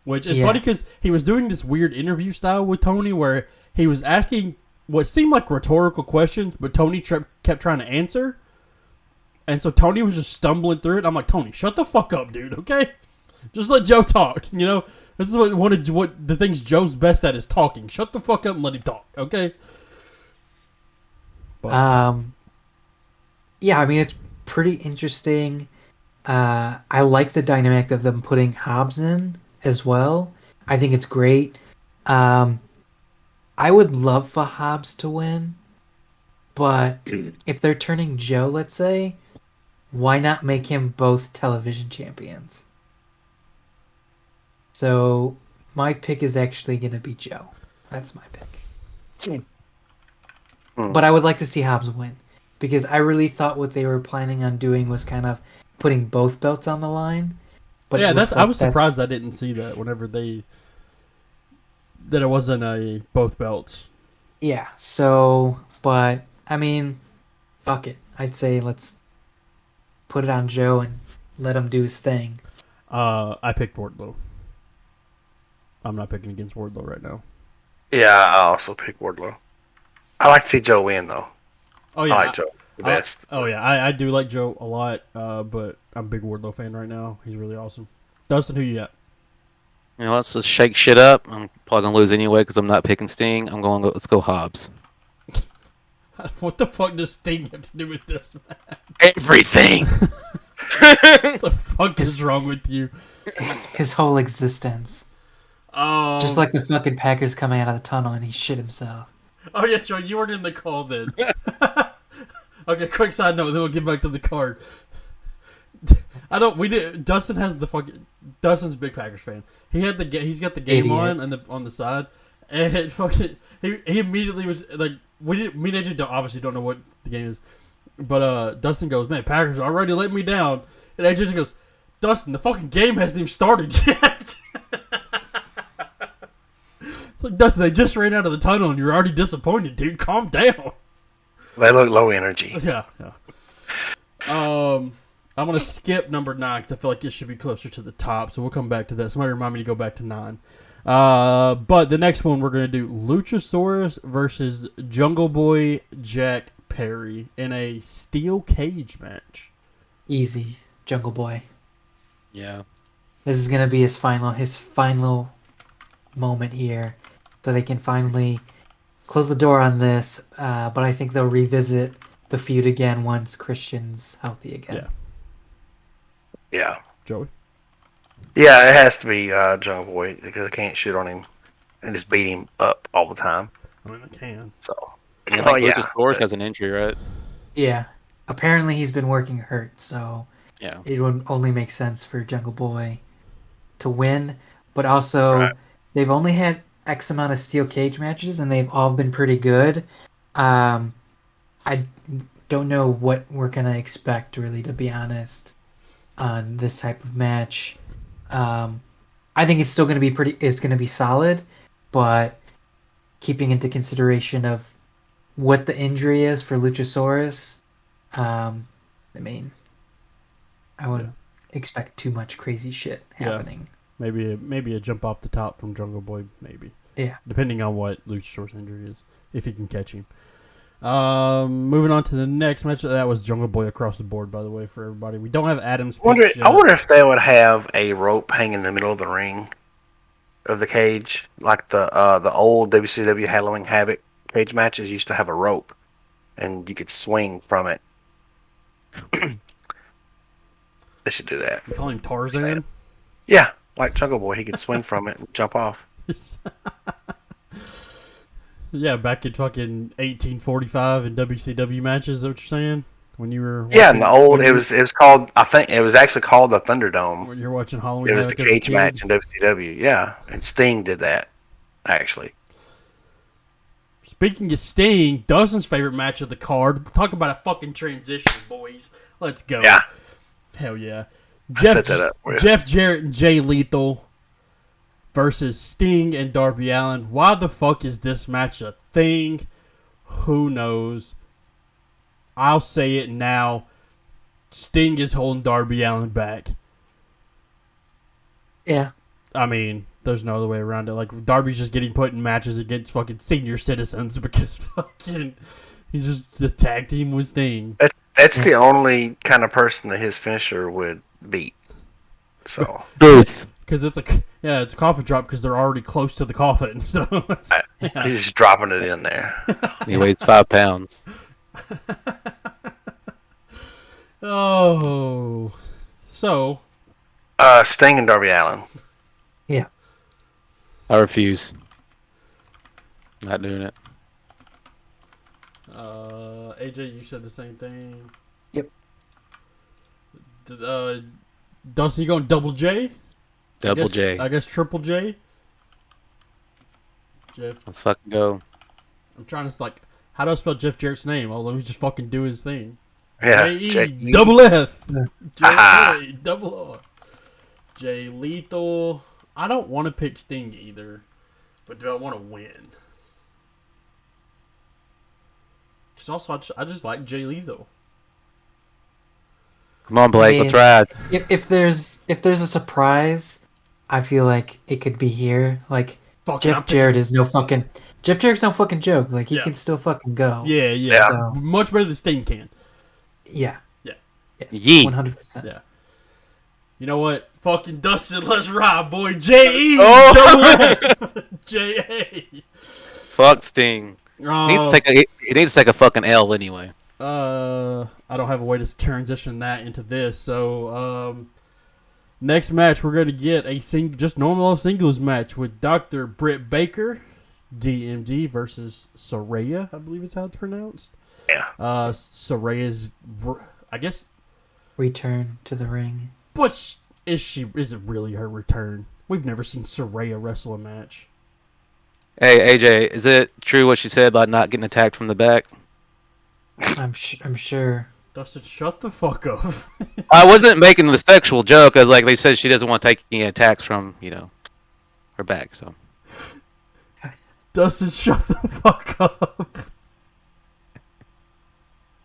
which is funny because he was doing this weird interview style with Tony where he was asking what seemed like rhetorical questions, but Tony kept trying to answer. And so Tony was just stumbling through it. I'm like, Tony, shut the fuck up, dude, okay? Just let Joe talk, This is what the things Joe's best at is talking. Shut the fuck up and let him talk, okay? But, yeah, I mean, it's pretty interesting. I like the dynamic of them putting Hobbs in as well. I think it's great. Um, I would love for Hobbs to win, but if they're turning Joe, let's say, why not make him both television champions? So my pick is actually going to be Joe. That's my pick. But I would like to see Hobbs win because I really thought what they were planning on doing was kind of putting both belts on the line. But yeah, it looks I like was that's- surprised I didn't see that whenever that it wasn't a both belts. Yeah. So, but I mean, fuck it. I'd say let's put it on Joe and let him do his thing. I picked Wardlow. I'm not picking against Wardlow right now. Yeah, I also pick Wardlow. I like to see Joe win though. Oh yeah, I like Joe the best. I do like Joe a lot, but I'm a big Wardlow fan right now. He's really awesome. Dustin, who you got? You know, let's just shake shit up. I'm probably gonna lose anyway because I'm not picking Sting. Let's go Hobbs. What the fuck does Sting have to do with this, man? Everything. What the fuck is wrong with you? His whole existence. Just like the fucking Packers coming out of the tunnel and he shit himself. Oh yeah, Joe, you weren't in the call then. Okay, quick side note, then we'll get back to the card. Dustin has the fucking. Dustin's a big Packers fan. He's got the game Idiot. on the side, and it fucking he immediately was like, me and AJ obviously don't know what the game is, but Dustin goes, man, Packers already let me down, and AJ just goes, Dustin, the fucking game hasn't even started yet. It's like, Dustin, they just ran out of the tunnel and you're already disappointed, dude. Calm down. They look low energy. Yeah. I'm gonna skip number 9 because I feel like it should be closer to the top. So we'll come back to that. Somebody remind me to go back to 9. But the next one we're gonna do Luchasaurus versus Jungle Boy Jack Perry in a steel cage match. Easy, Jungle Boy. Yeah. This is gonna be his final moment here, so they can finally close the door on this. But I think they'll revisit the feud again once Christian's healthy again. Yeah. Joey. Yeah, it has to be Jungle Boy because I can't shit on him and just beat him up all the time. I mean, I can. So. I think Luchasaurus has an injury, right? Yeah. Apparently he's been working hurt, so Yeah. it would only make sense for Jungle Boy to win. But also, Right. they've only had X amount of steel cage matches, and they've all been pretty good. I don't know what we're gonna expect, really, to be honest, on this type of match. I think it's still gonna be it's gonna be solid, but keeping into consideration of what the injury is for Luchasaurus, I mean, I wouldn't expect too much crazy shit happening. Maybe a jump off the top from Jungle Boy, maybe. Yeah. Depending on what Luchasaurus injury is, if he can catch him. Moving on to the next match. That was Jungle Boy across the board, by the way, for everybody. We don't have Adams. I wonder if they would have a rope hanging in the middle of the ring of the cage, like the old WCW Halloween Havoc cage matches used to have a rope, and you could swing from it. They should do that. We call him Tarzan. Yeah, like Jungle Boy, he could swing from it and jump off. Yeah, back in fucking 1845 in WCW matches. Is that what you're saying? When you were Yeah, in the old, it was called. I think it was actually called the Thunderdome. when you're watching Halloween. It was the Havoc as a cage kid. match in WCW. Yeah, and Sting did that, actually. Speaking of Sting, Dustin's favorite match of the card. Talk about a fucking transition, boys. Let's go. Yeah. Hell yeah. set that up for you. Jeff Jarrett and Jay Lethal versus Sting and Darby Allin. Why the fuck is this match a thing? Who knows? I'll say it now. Sting is holding Darby Allin back. Yeah. I mean, there's no other way around it. Like, Darby's just getting put in matches against fucking senior citizens because fucking he's just the tag team with Sting. That's the only kind of person that his finisher would beat. So Booth. Because it's a coffin drop because they're already close to the coffin. So he's just dropping it in there. He weighs 5 pounds. Oh, So, Sting and Darby Allin. I refuse. Not doing it. AJ, you said the same thing. Yep. Dustin, you going double J? Double J. I guess triple J. Jeff. Let's fucking go. I'm trying to like, how do I spell Jeff Jarrett's name? Oh, let me just fucking do his thing. Yeah. J-E double F. Aha. J-A double R. Jay Lethal. I don't want to pick Sting either, but do I want to win? Because also, I just like Jay Lethal. Come on, Blake. I mean, Let's ride. If there's a surprise, I feel like it could be here. Like Fuck, Jeff Jarrett's no fucking joke. Like he Yeah. can still fucking go. Yeah. So, Much better than Sting can. yeah. Yeah. Yes, Yeet. 100%. Yeah. You know what? Fucking Dustin, let's ride, boy. J-E Oh! double F. J-A. Fuck Sting. He needs to take a fucking L anyway. I don't have a way to transition that into this. So, next match we're gonna get just normal singles match with Dr. Britt Baker, DMD versus Saraya. I believe is how it's pronounced. Yeah. Saraya's, I guess. Return to the ring. But is it really her return? We've never seen Saraya wrestle a match. Hey, AJ, is it true what she said about not getting attacked from the back? I'm sure. Dustin, shut the fuck up. I wasn't making the sexual joke, as like they said she doesn't want to take any attacks from, her back, so. Dustin, shut the fuck up.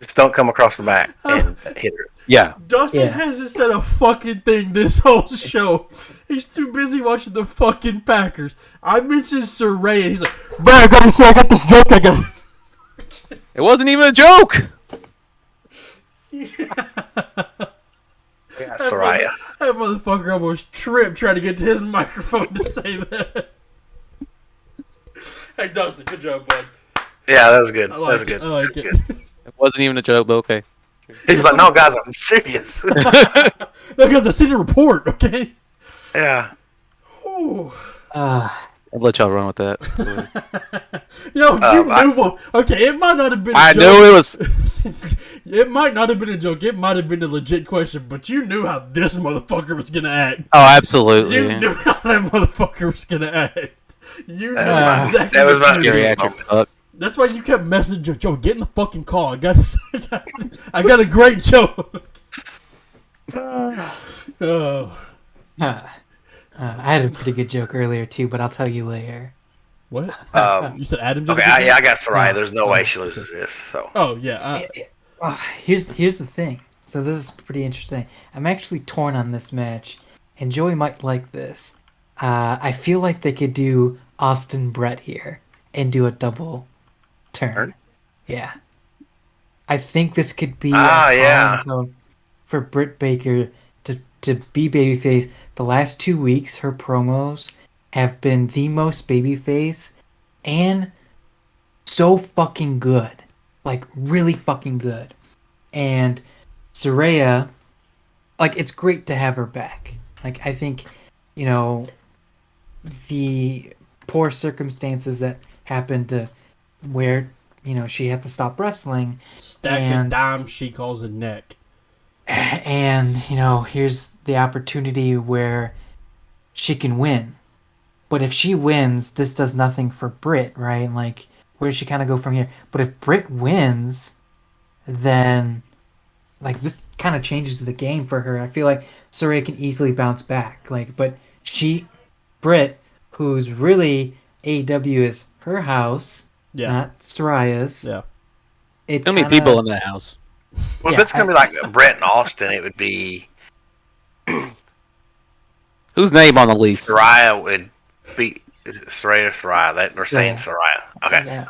Just don't come across the back and hit her. Yeah. Dustin hasn't said a fucking thing this whole show. He's too busy watching the fucking Packers. I mentioned Saraya, and he's like, "Bro, I gotta say, I got this joke I got." It wasn't even a joke! Yeah, Saraya. That motherfucker almost tripped trying to get to his microphone to say that. Hey, Dustin, good job, bud. Yeah, that was good. I That like was it. good. I like That it. was good. It wasn't even a joke, but okay. He was like, "No, guys, I'm serious." Because I see the report, okay? Yeah. Ooh. I'll let y'all run with that. You I- knew one. Okay, it might not have been a I joke. knew it was... It might not have been a joke. It might have been a legit question, but you knew how this motherfucker was going to act. Oh, absolutely. You knew how that motherfucker was going to act. You knew That exactly was what my you were doing. Geriatric fuck. That's why you kept messaging Joe. Get in the fucking call. I got this. I got a great joke. Oh. I had a pretty good joke earlier too, but I'll tell you later. What? Um, You said Adam did Okay, it? I got Saraya. Yeah. There's no way she loses this. So Oh, yeah. Here's the thing. So this is pretty interesting. I'm actually torn on this match, and Joey might like this. I feel like they could do Austin Brett here and do a double turn. Yeah. I think this could be yeah. calling for Britt Baker to be babyface. The last 2 weeks, her promos have been the most babyface and so fucking good. Like, really fucking good. And Saraya, like, it's great to have her back. Like, I think, the poor circumstances that happened to where, she had to stop wrestling. Stack of dimes she calls a neck. And, here's the opportunity where she can win. But if she wins, this does nothing for Britt, right? Like, where does she kind of go from here? But if Britt wins, then, like, this kind of changes the game for her. I feel like Saraya can easily bounce back. Like, but Britt, who's really AEW is her house, not Saraya's. Yeah. How many people in that house? Well, if it's gonna be like Brett and Austin, it would be Whose name on the lease? Saraya would be. Is it Saraya or Saraya? That they're saying Saraya. Okay.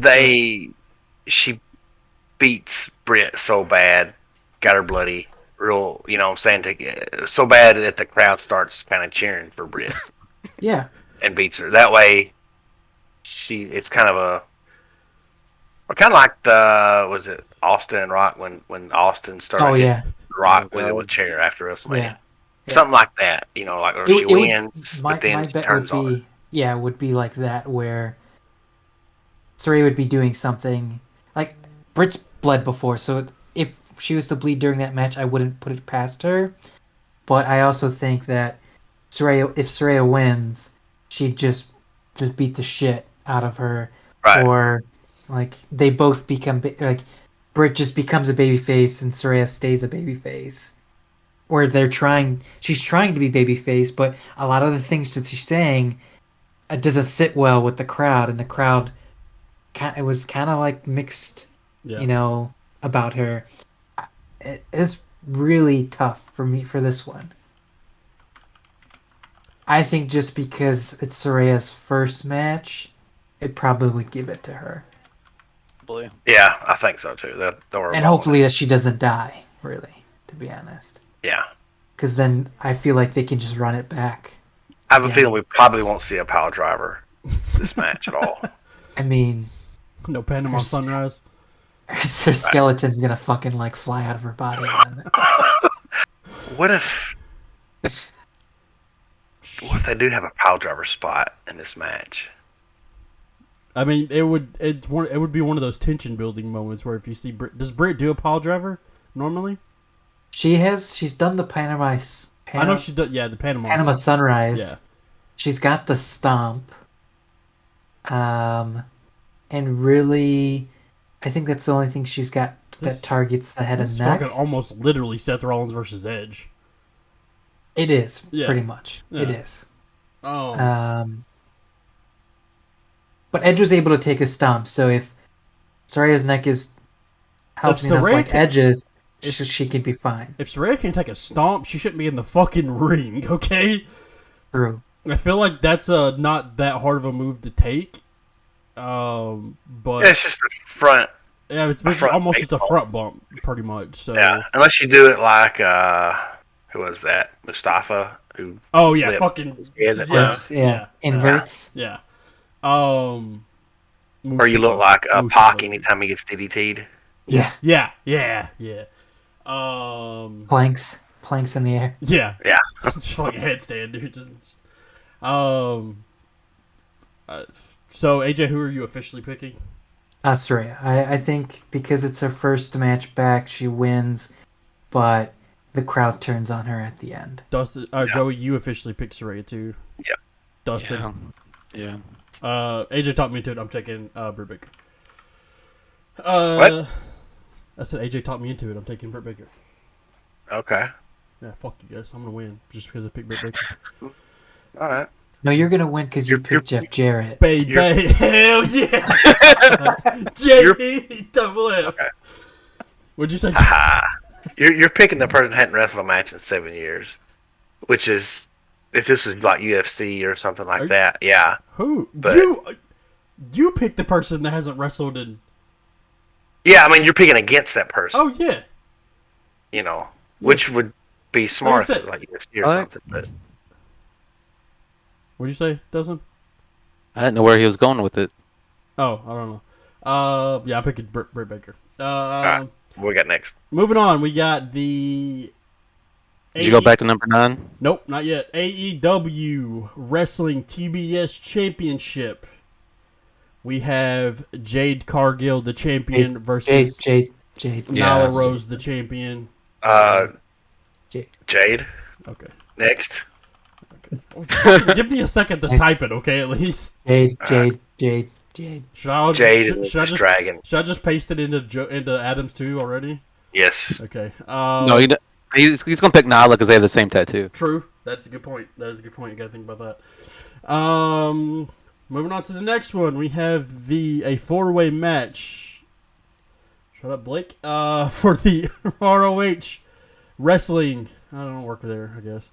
Yeah. She beats Britt so bad, got her bloody, real. You know what I'm saying? So bad that the crowd starts kind of cheering for Britt Yeah. and beats her. That way, it's kind of like was it Austin and Rock when Austin started? Oh yeah. rock with a chair after WrestleMania. Yeah. Something like that, like or she wins, but then my she bet turns would on her. be would be like that where Saraya would be doing something like Britt's bled before, so if she was to bleed during that match, I wouldn't put it past her. But I also think that if Saraya wins, she'd just beat the shit out of her, Right. or like they both become like Britt just becomes a babyface and Saraya stays a babyface. Or she's trying to be babyface, but a lot of the things that she's saying doesn't sit well with the crowd, and the crowd it was kind of like mixed, about her. It's really tough for me for this one. I think just because it's Saraya's first match, it probably would give it to her. Yeah, I think so too. And hopefully that she doesn't die, really, to be honest. Yeah. Because then I feel like they can just run it back. I have a feeling we probably won't see a power driver this match at all. I mean, no Panama Sunrise. Her skeleton's gonna fucking like fly out of her body. What if they do have a power driver spot in this match? I mean, it would be one of those tension building moments where if you see does Britt do a pile driver normally? She's done the Panama. I know she's done. Yeah, the Panama Sunrise. Yeah, she's got the stomp. And really, I think that's the only thing she's got that targets the head and neck. Fucking almost literally Seth Rollins versus Edge. It is pretty much. Yeah. It is. Oh. But Edge was able to take a stomp, so if Saraya's neck is healthy enough like Edge's, she could be fine. If Saraya can take a stomp, she shouldn't be in the fucking ring, okay? True. I feel like that's not that hard of a move to take. But it's just a front. Yeah, it's almost just a front bump, pretty much. So yeah, unless you do it like who was that? Mustafa who? Oh yeah, fucking inverts. Yeah. Or you look like Pac anytime he gets DDT'd. Yeah. Planks in the air. Yeah. Just fucking headstand, dude. So AJ, who are you officially picking? Saraya. I think because it's her first match back, she wins, but the crowd turns on her at the end. Dustin, Joey, you officially picked Saraya too. Yeah. Dustin. Yeah. AJ talked me into it. I'm taking Britt Baker. What? I said AJ talked me into it. I'm taking Britt Baker. Okay. Yeah, fuck you guys. I'm gonna win just because I picked Britt Baker. All right. No, you're gonna win because you picked Jeff Jarrett. Baby, hell yeah! Double F. Okay. What'd you say? You're picking the person that hadn't wrestled a match in 7 years, which is if this is like UFC or something like that. Yeah. Who? But you picked the person that hasn't wrestled in. Yeah, I mean you're picking against that person. Oh yeah. Which would be smart, like UFC or something. But what'd you say, Dustin? I didn't know where he was going with it. Oh, I don't know. Yeah, I picked Britt Baker. Right. What we got next? Moving on, we got the. Did you go back to number 9? Nope, not yet. AEW Wrestling TBS Championship. We have Jade Cargill, the champion, versus Jade. Nyla Rose, the champion. Jade. Okay. Next. Okay. Give me a second to type it, okay? At least. Jade. Should I just paste it into Adams too already? Yes. Okay. No, he's gonna pick Nyla because they have the same tattoo. True. That's a good point. You gotta think about that. Moving on to the next one, we have a 4-way match. Shut up, Blake. For the ROH Wrestling. I don't work there, I guess.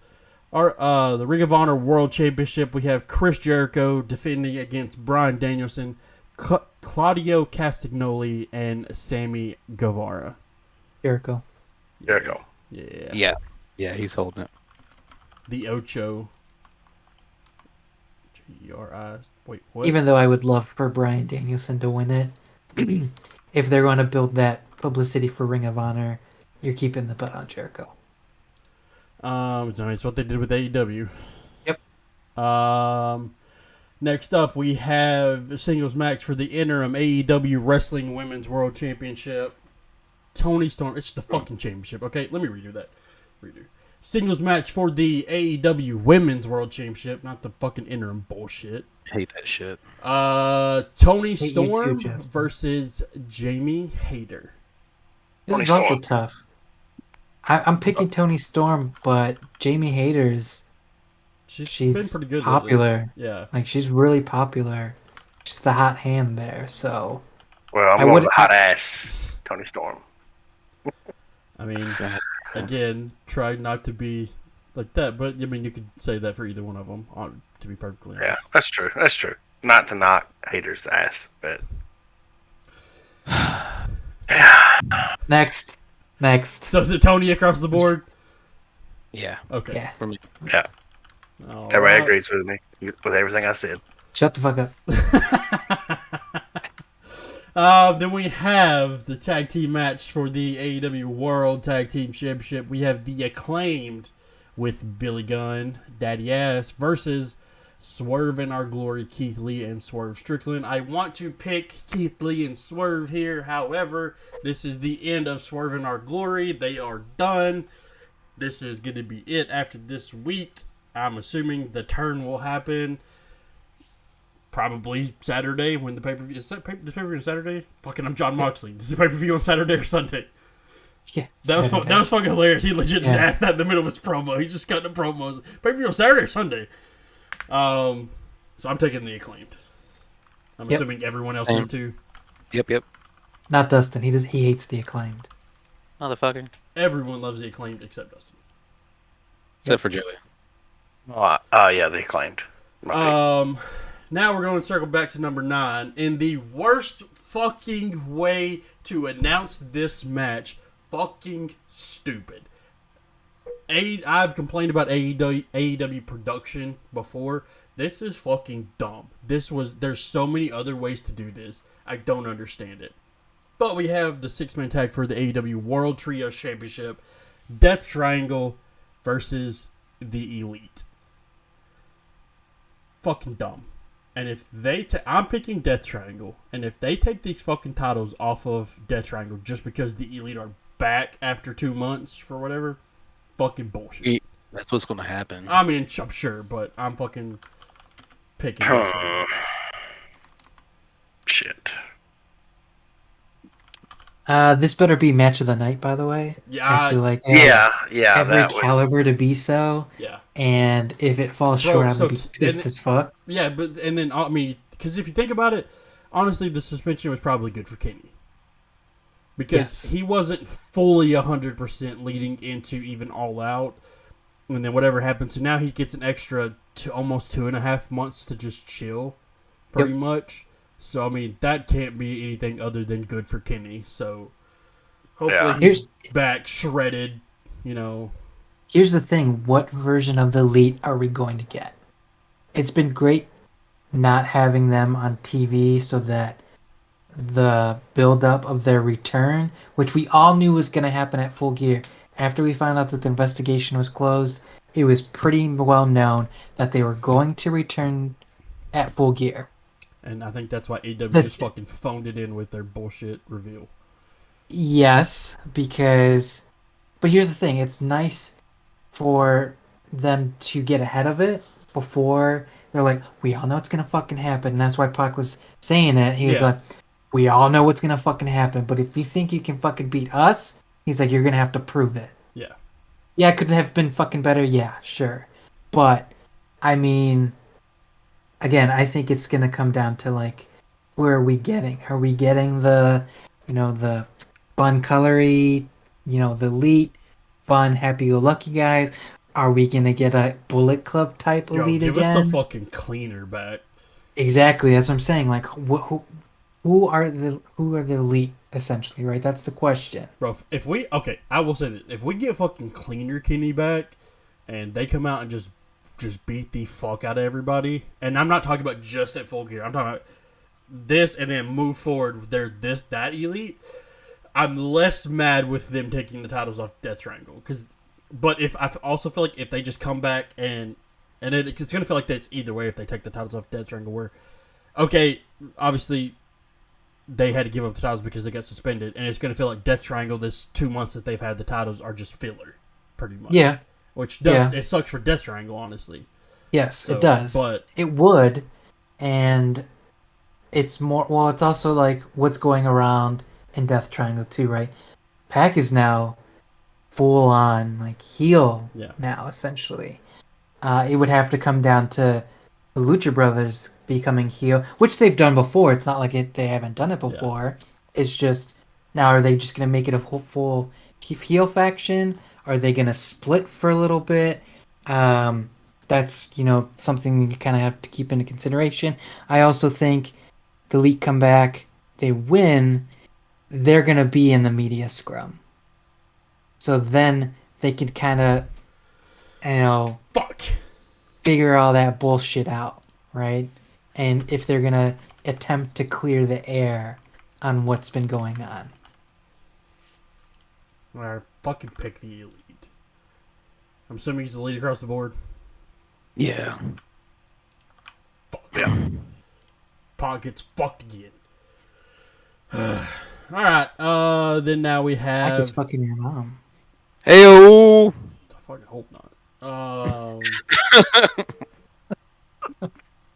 The Ring of Honor World Championship. We have Chris Jericho defending against Bryan Danielson, Claudio Castagnoli, and Sammy Guevara. Jericho. Yeah, he's holding it. The Ocho. G-E-R-I. Wait, what? Even though I would love for Bryan Danielson to win it, if they're going to build that publicity for Ring of Honor, You're keeping the butt on Jericho. It's what they did with AEW. Yep. Next up, we have a singles match for the interim AEW Wrestling Women's World Championship. Tony Storm. It's the fucking championship. Okay, let me redo that. Singles match for the AEW Women's World Championship, not the fucking interim bullshit. Hate that shit. Tony Hate Storm you too, Justin. versus Jamie Hayter. This Tony is also Storm. tough. I'm picking Tony Storm, but Jamie Hayter's She's been pretty good popular. lately. Yeah. Like, she's really popular. She's the hot hand there, so... Well, I'm I going with would- the hot ass Tony Storm. I mean, God. again, try not to be like that, but I mean, you could say that for either one of them, to be perfectly honest. Yeah, that's true. That's true. Not to knock haters' ass, but Next. So is it Tony across the board? Yeah, Okay. Yeah. for me. yeah, All everybody right. agrees with me with everything I said. Shut the fuck up. Then we have the tag team match for the AEW World Tag Team Championship. We have the Acclaimed with Billy Gunn, Daddy Ass, versus Swerve in Our Glory, Keith Lee and Swerve Strickland. I want to pick Keith Lee and Swerve here. However, this is the end of Swerve in Our Glory. They are done. This is going to be it after this week. I'm assuming the turn will happen probably Saturday when the pay-per-view... Is this pay-per-view on Saturday? Fucking, I'm John Moxley. Is the pay-per-view on Saturday or Sunday? Yeah. That was fucking hilarious. He legit just Yeah. asked that in the middle of his promo. He's just cutting the promos. Pay-per-view on Saturday or Sunday? So I'm taking the Acclaimed. I'm Yep. assuming everyone else Same. is too. Yep. Not Dustin. He hates the Acclaimed. Motherfucker. Everyone loves the Acclaimed except Dustin. Except for Joey. Oh, yeah, they claimed. My pick. Now we're going to circle back to number 9. In the worst fucking way to announce this match, fucking stupid. I've complained about AEW production before. This is fucking dumb. There's so many other ways to do this. I don't understand it. But we have the 6-man tag for the AEW World Trios Championship. Death Triangle versus the Elite. Fucking dumb. And if I'm picking Death Triangle, and if they take these fucking titles off of Death Triangle just because the Elite are back after 2 months for whatever, fucking bullshit. That's what's gonna happen. I mean, I'm sure, but I'm fucking picking Death Triangle. Shit. This better be match of the night, by the way. Yeah, I feel like it has Yeah, every that would. caliber to be so. yeah. And if it falls Bro, short, I'm so- gonna be pissed and- as fuck. Yeah, but and then I mean, because if you think about it, honestly, the suspension was probably good for Kenny because Yes. he wasn't fully 100% leading into even All Out, and then whatever happened. So now he gets an extra almost 2.5 months to just chill, pretty much. So I mean, that can't be anything other than good for Kenny. So hopefully Yeah. he's back shredded. You know, Here's the thing: what version of the Elite are we going to get? It's been great not having them on TV, so that the build-up of their return, which we all knew was going to happen at Full Gear, after we found out that the investigation was closed, it was pretty well known that they were going to return at Full Gear. and I think that's why AEW The- just fucking phoned it in with their bullshit reveal. Yes, because... But here's the thing. It's nice for them to get ahead of it before they're like, we all know it's going to fucking happen. And that's why Pac was saying it. He was Yeah. like, we all know what's going to fucking happen. But if you think you can fucking beat us, he's like, you're going to have to prove it. Yeah. Yeah, it could have been fucking better. Yeah, sure. But, I mean, again, I think it's going to come down to, like, where are we getting? Are we getting the, the fun colory, the Elite, fun, happy-go-lucky guys? Are we going to get a Bullet Club type Yo, Elite give again? us the fucking cleaner back. Exactly, that's what I'm saying. Like, who are the Elite, essentially, right? That's the question. Bro, I will say that if we get fucking cleaner Kenny back and they come out and just beat the fuck out of everybody, and I'm not talking about just at Full Gear, I'm talking about this and then move forward, they're that Elite, I'm less mad with them taking the titles off Death Triangle but if I also feel like if they just come back and it's gonna feel like that's either way if they take the titles off Death Triangle, where okay, obviously they had to give up the titles because they got suspended, and it's gonna feel like Death Triangle this 2 months that they've had the titles are just filler, pretty much. Yeah. Which it sucks for Death Triangle, honestly. Yes, So, it does. but it would, and it's more. Well, it's also like what's going around in Death Triangle too, right? Pac is now full on like heel now, essentially. It would have to come down to the Lucha Brothers becoming heel, which they've done before. It's not like they haven't done it before. Yeah. It's just now, are they just gonna make it a full heel faction? Are they gonna split for a little bit? That's something you kind of have to keep into consideration. I also think the Elite come back, they win, they're gonna be in the media scrum. So then they can kind of, figure all that bullshit out, right? And if they're gonna attempt to clear the air on what's been going on. Alright, fucking pick the Elite. I'm assuming he's the lead across the board. Yeah. Fuck yeah. Pac gets fucked again. Alright, then now we have... Pac is fucking your mom. Heyo! I fucking hope not.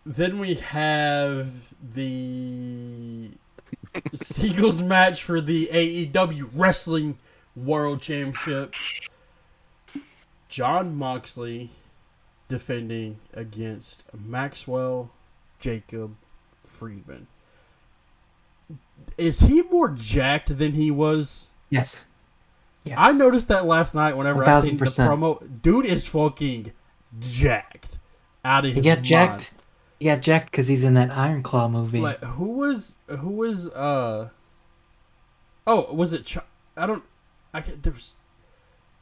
Then we have the Singles match for the AEW Wrestling World Championship. Jon Moxley defending against Maxwell Jacob Friedman. Is he more jacked than he was? Yes. Yes. I noticed that last night whenever I seen the 1000%. promo. Dude is fucking jacked. Out of his He got mind. jacked. He got jacked because he's in that Iron Claw movie. Like, who was oh, was it there was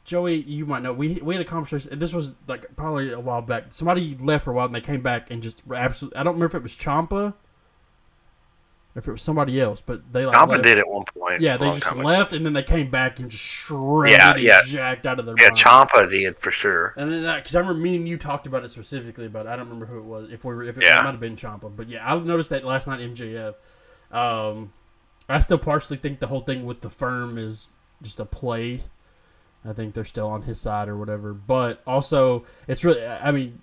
Joey, you might know. We had a conversation. This was like probably a while back. Somebody left for a while and they came back and just absolutely. I don't remember if it was Ciampa, or if it was somebody else, but they like Ciampa left. did at one point. Yeah, they just left and then they came back and just shredded and jacked out of their mind. Ciampa did for sure. And then because I remember me and you talked about it specifically, but I don't remember who it was. If it might have been Ciampa, but yeah, I noticed that last night MJF. I still partially think the whole thing with the firm is just a play. I think they're still on his side or whatever. But also, it's really, I mean,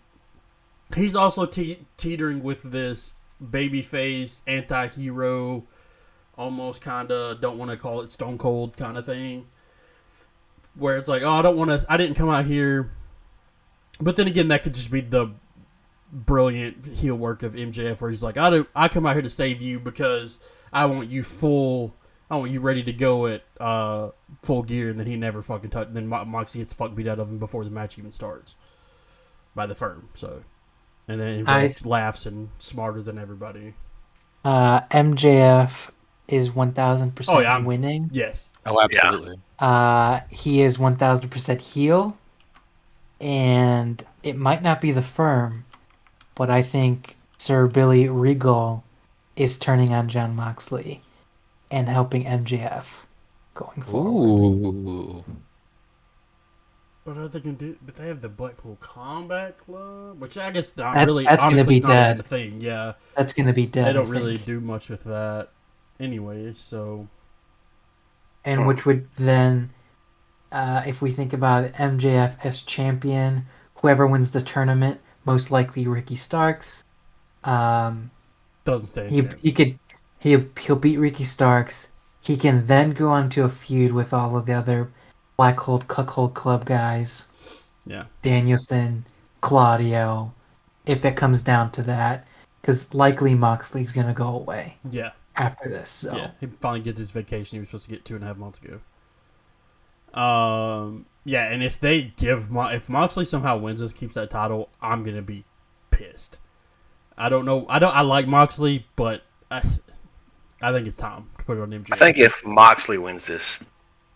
he's also teetering with this babyface, anti-hero, almost kind of, don't want to call it Stone Cold kind of thing. Where it's like, oh, I didn't come out here. But then again, that could just be the brilliant heel work of MJF where he's like, I come out here to save you because I want you ready to go at Full Gear, and then he never fucking touched. Then Moxie gets the fuck beat out of him before the match even starts by the firm. So, and then MJF laughs and smarter than everybody. MJF is 1000% winning. Yes. Oh, absolutely. He is 1000% heel, and it might not be the firm, but I think Sir Billy Regal is turning on Jon Moxley and helping MJF going forward. Ooh. But are they gonna do? But they have the Blackpool Combat Club, which I guess not That's really. gonna be dead. The thing, yeah. That's gonna be dead. They don't really do much with that, anyway. So, and which would then, if we think about it, MJF as champion, whoever wins the tournament, most likely Ricky Starks. Doesn't stand a chance. He'll beat Ricky Starks. He can then go on to a feud with all of the other Black Hole Cuckold Club guys. Yeah. Danielson, Claudio, if it comes down to that. Because likely Moxley's going to go away. Yeah. After this. So. Yeah. He finally gets his vacation he was supposed to get 2.5 months ago. Yeah, and if Moxley somehow wins this, keeps that title, I'm going to be pissed. I don't know. I like Moxley, but I think it's time to put it on MJF. I think if Moxley wins this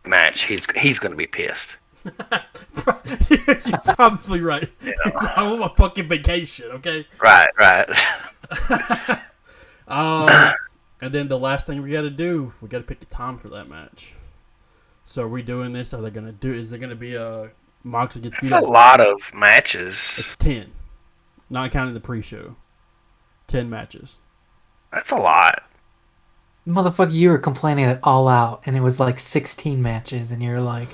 match, he's going to be pissed. You're probably right. Yeah. I want my fucking vacation, okay? Right. And then the last thing we got to do, we got to pick a time for that match. So are we doing this? Are they gonna do? Is there gonna be a Moxley gets beat That's a up? lot of matches. It's 10, not counting the pre-show. 10 matches. That's a lot. Motherfucker, you were complaining at All Out, and it was like 16 matches, and you're like,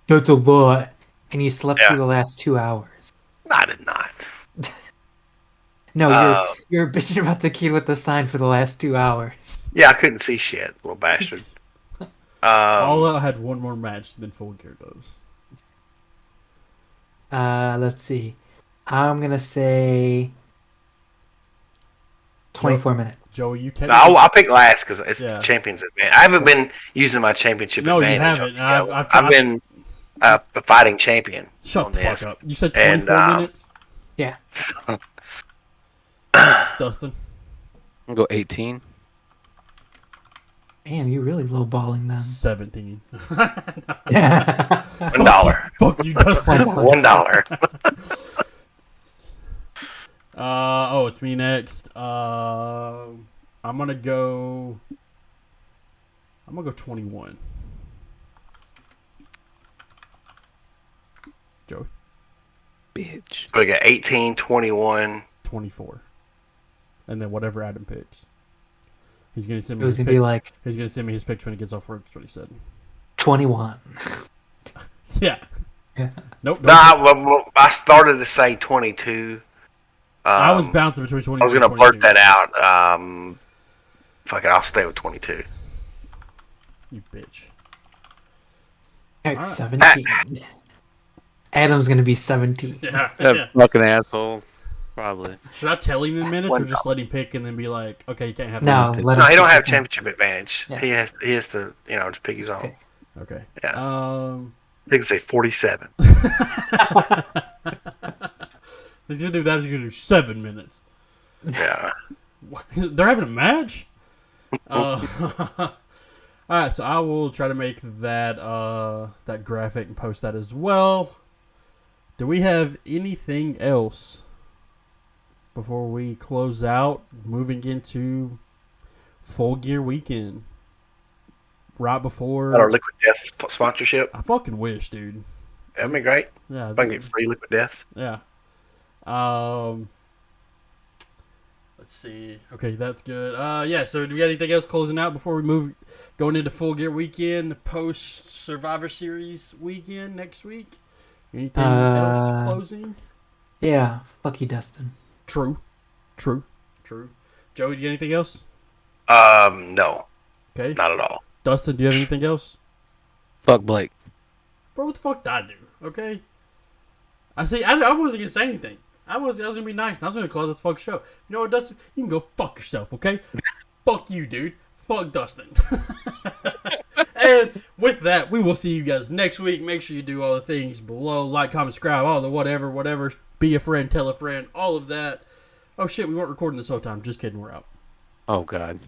that's a lot. And you slept Yeah. through the last 2 hours. I did not. No, you're bitching about the kid with the sign for the last 2 hours. Yeah, I couldn't see shit, little bastard. All Out had one more match than Full Gear does. Let's see. I'm gonna say 24 minutes. Joey, you No, technically... I'll pick last because it's Yeah. the champion's advantage. I haven't been using my championship No, you advantage. haven't. I've been a fighting champion. Shut on the fuck this. up. You said And, 24 minutes? Yeah. Dustin? I'm gonna go 18. Man, you really lowballing them. 17. $1. Fuck you, Dustin. $1. It's me next. I'm gonna go 21. Joey? Bitch. We got 18, 21. 24. And then whatever Adam picks. He's gonna send It me was his gonna be pick. like He's gonna send me his picks when he gets off work. That's what he said. 21. Yeah. Yeah. Nope. No, I started to say 22. I was bouncing between 20 I was and going to 22. blurt that out. Fuck it, I'll stay with 22. You bitch. At Alright. 17. Adam's gonna be 17. Yeah. That fucking asshole. Probably. Should I tell him in minutes or $1. just let him pick and then be like, okay, you can't have No, that? let No, him he don't pick have his name. championship advantage. Yeah. He has to, just pick his Just own. pick. Okay. Yeah. He can say 47. He's gonna do that. He's gonna do 7 minutes. Yeah. What? They're having a match. All right, so I will try to make that that graphic and post that as well. Do we have anything else before we close out? Moving into Full Gear weekend, right before Got our Liquid Death sponsorship. I fucking wish, dude. That'd be great. Yeah, If I can get free Liquid Death. yeah. Let's see. Okay, that's good. Yeah. So, do we got anything else closing out before we move, going into Full Gear weekend, post Survivor Series weekend next week? Anything else closing? Yeah, fuck you, Dustin. True. Joey, do you got anything else? No, Okay. not at all. Dustin, do you have anything else? Fuck Blake. Bro, what the fuck did I do? Okay. I wasn't gonna say anything. I was gonna be nice. And I was gonna close this fuck show. You know what, Dustin? You can go fuck yourself, okay? Fuck you, dude. Fuck Dustin. And with that, we will see you guys next week. Make sure you do all the things below. Like, comment, subscribe, all the whatever. Be a friend, tell a friend, all of that. Oh shit, we weren't recording this whole time. Just kidding, we're out. Oh God.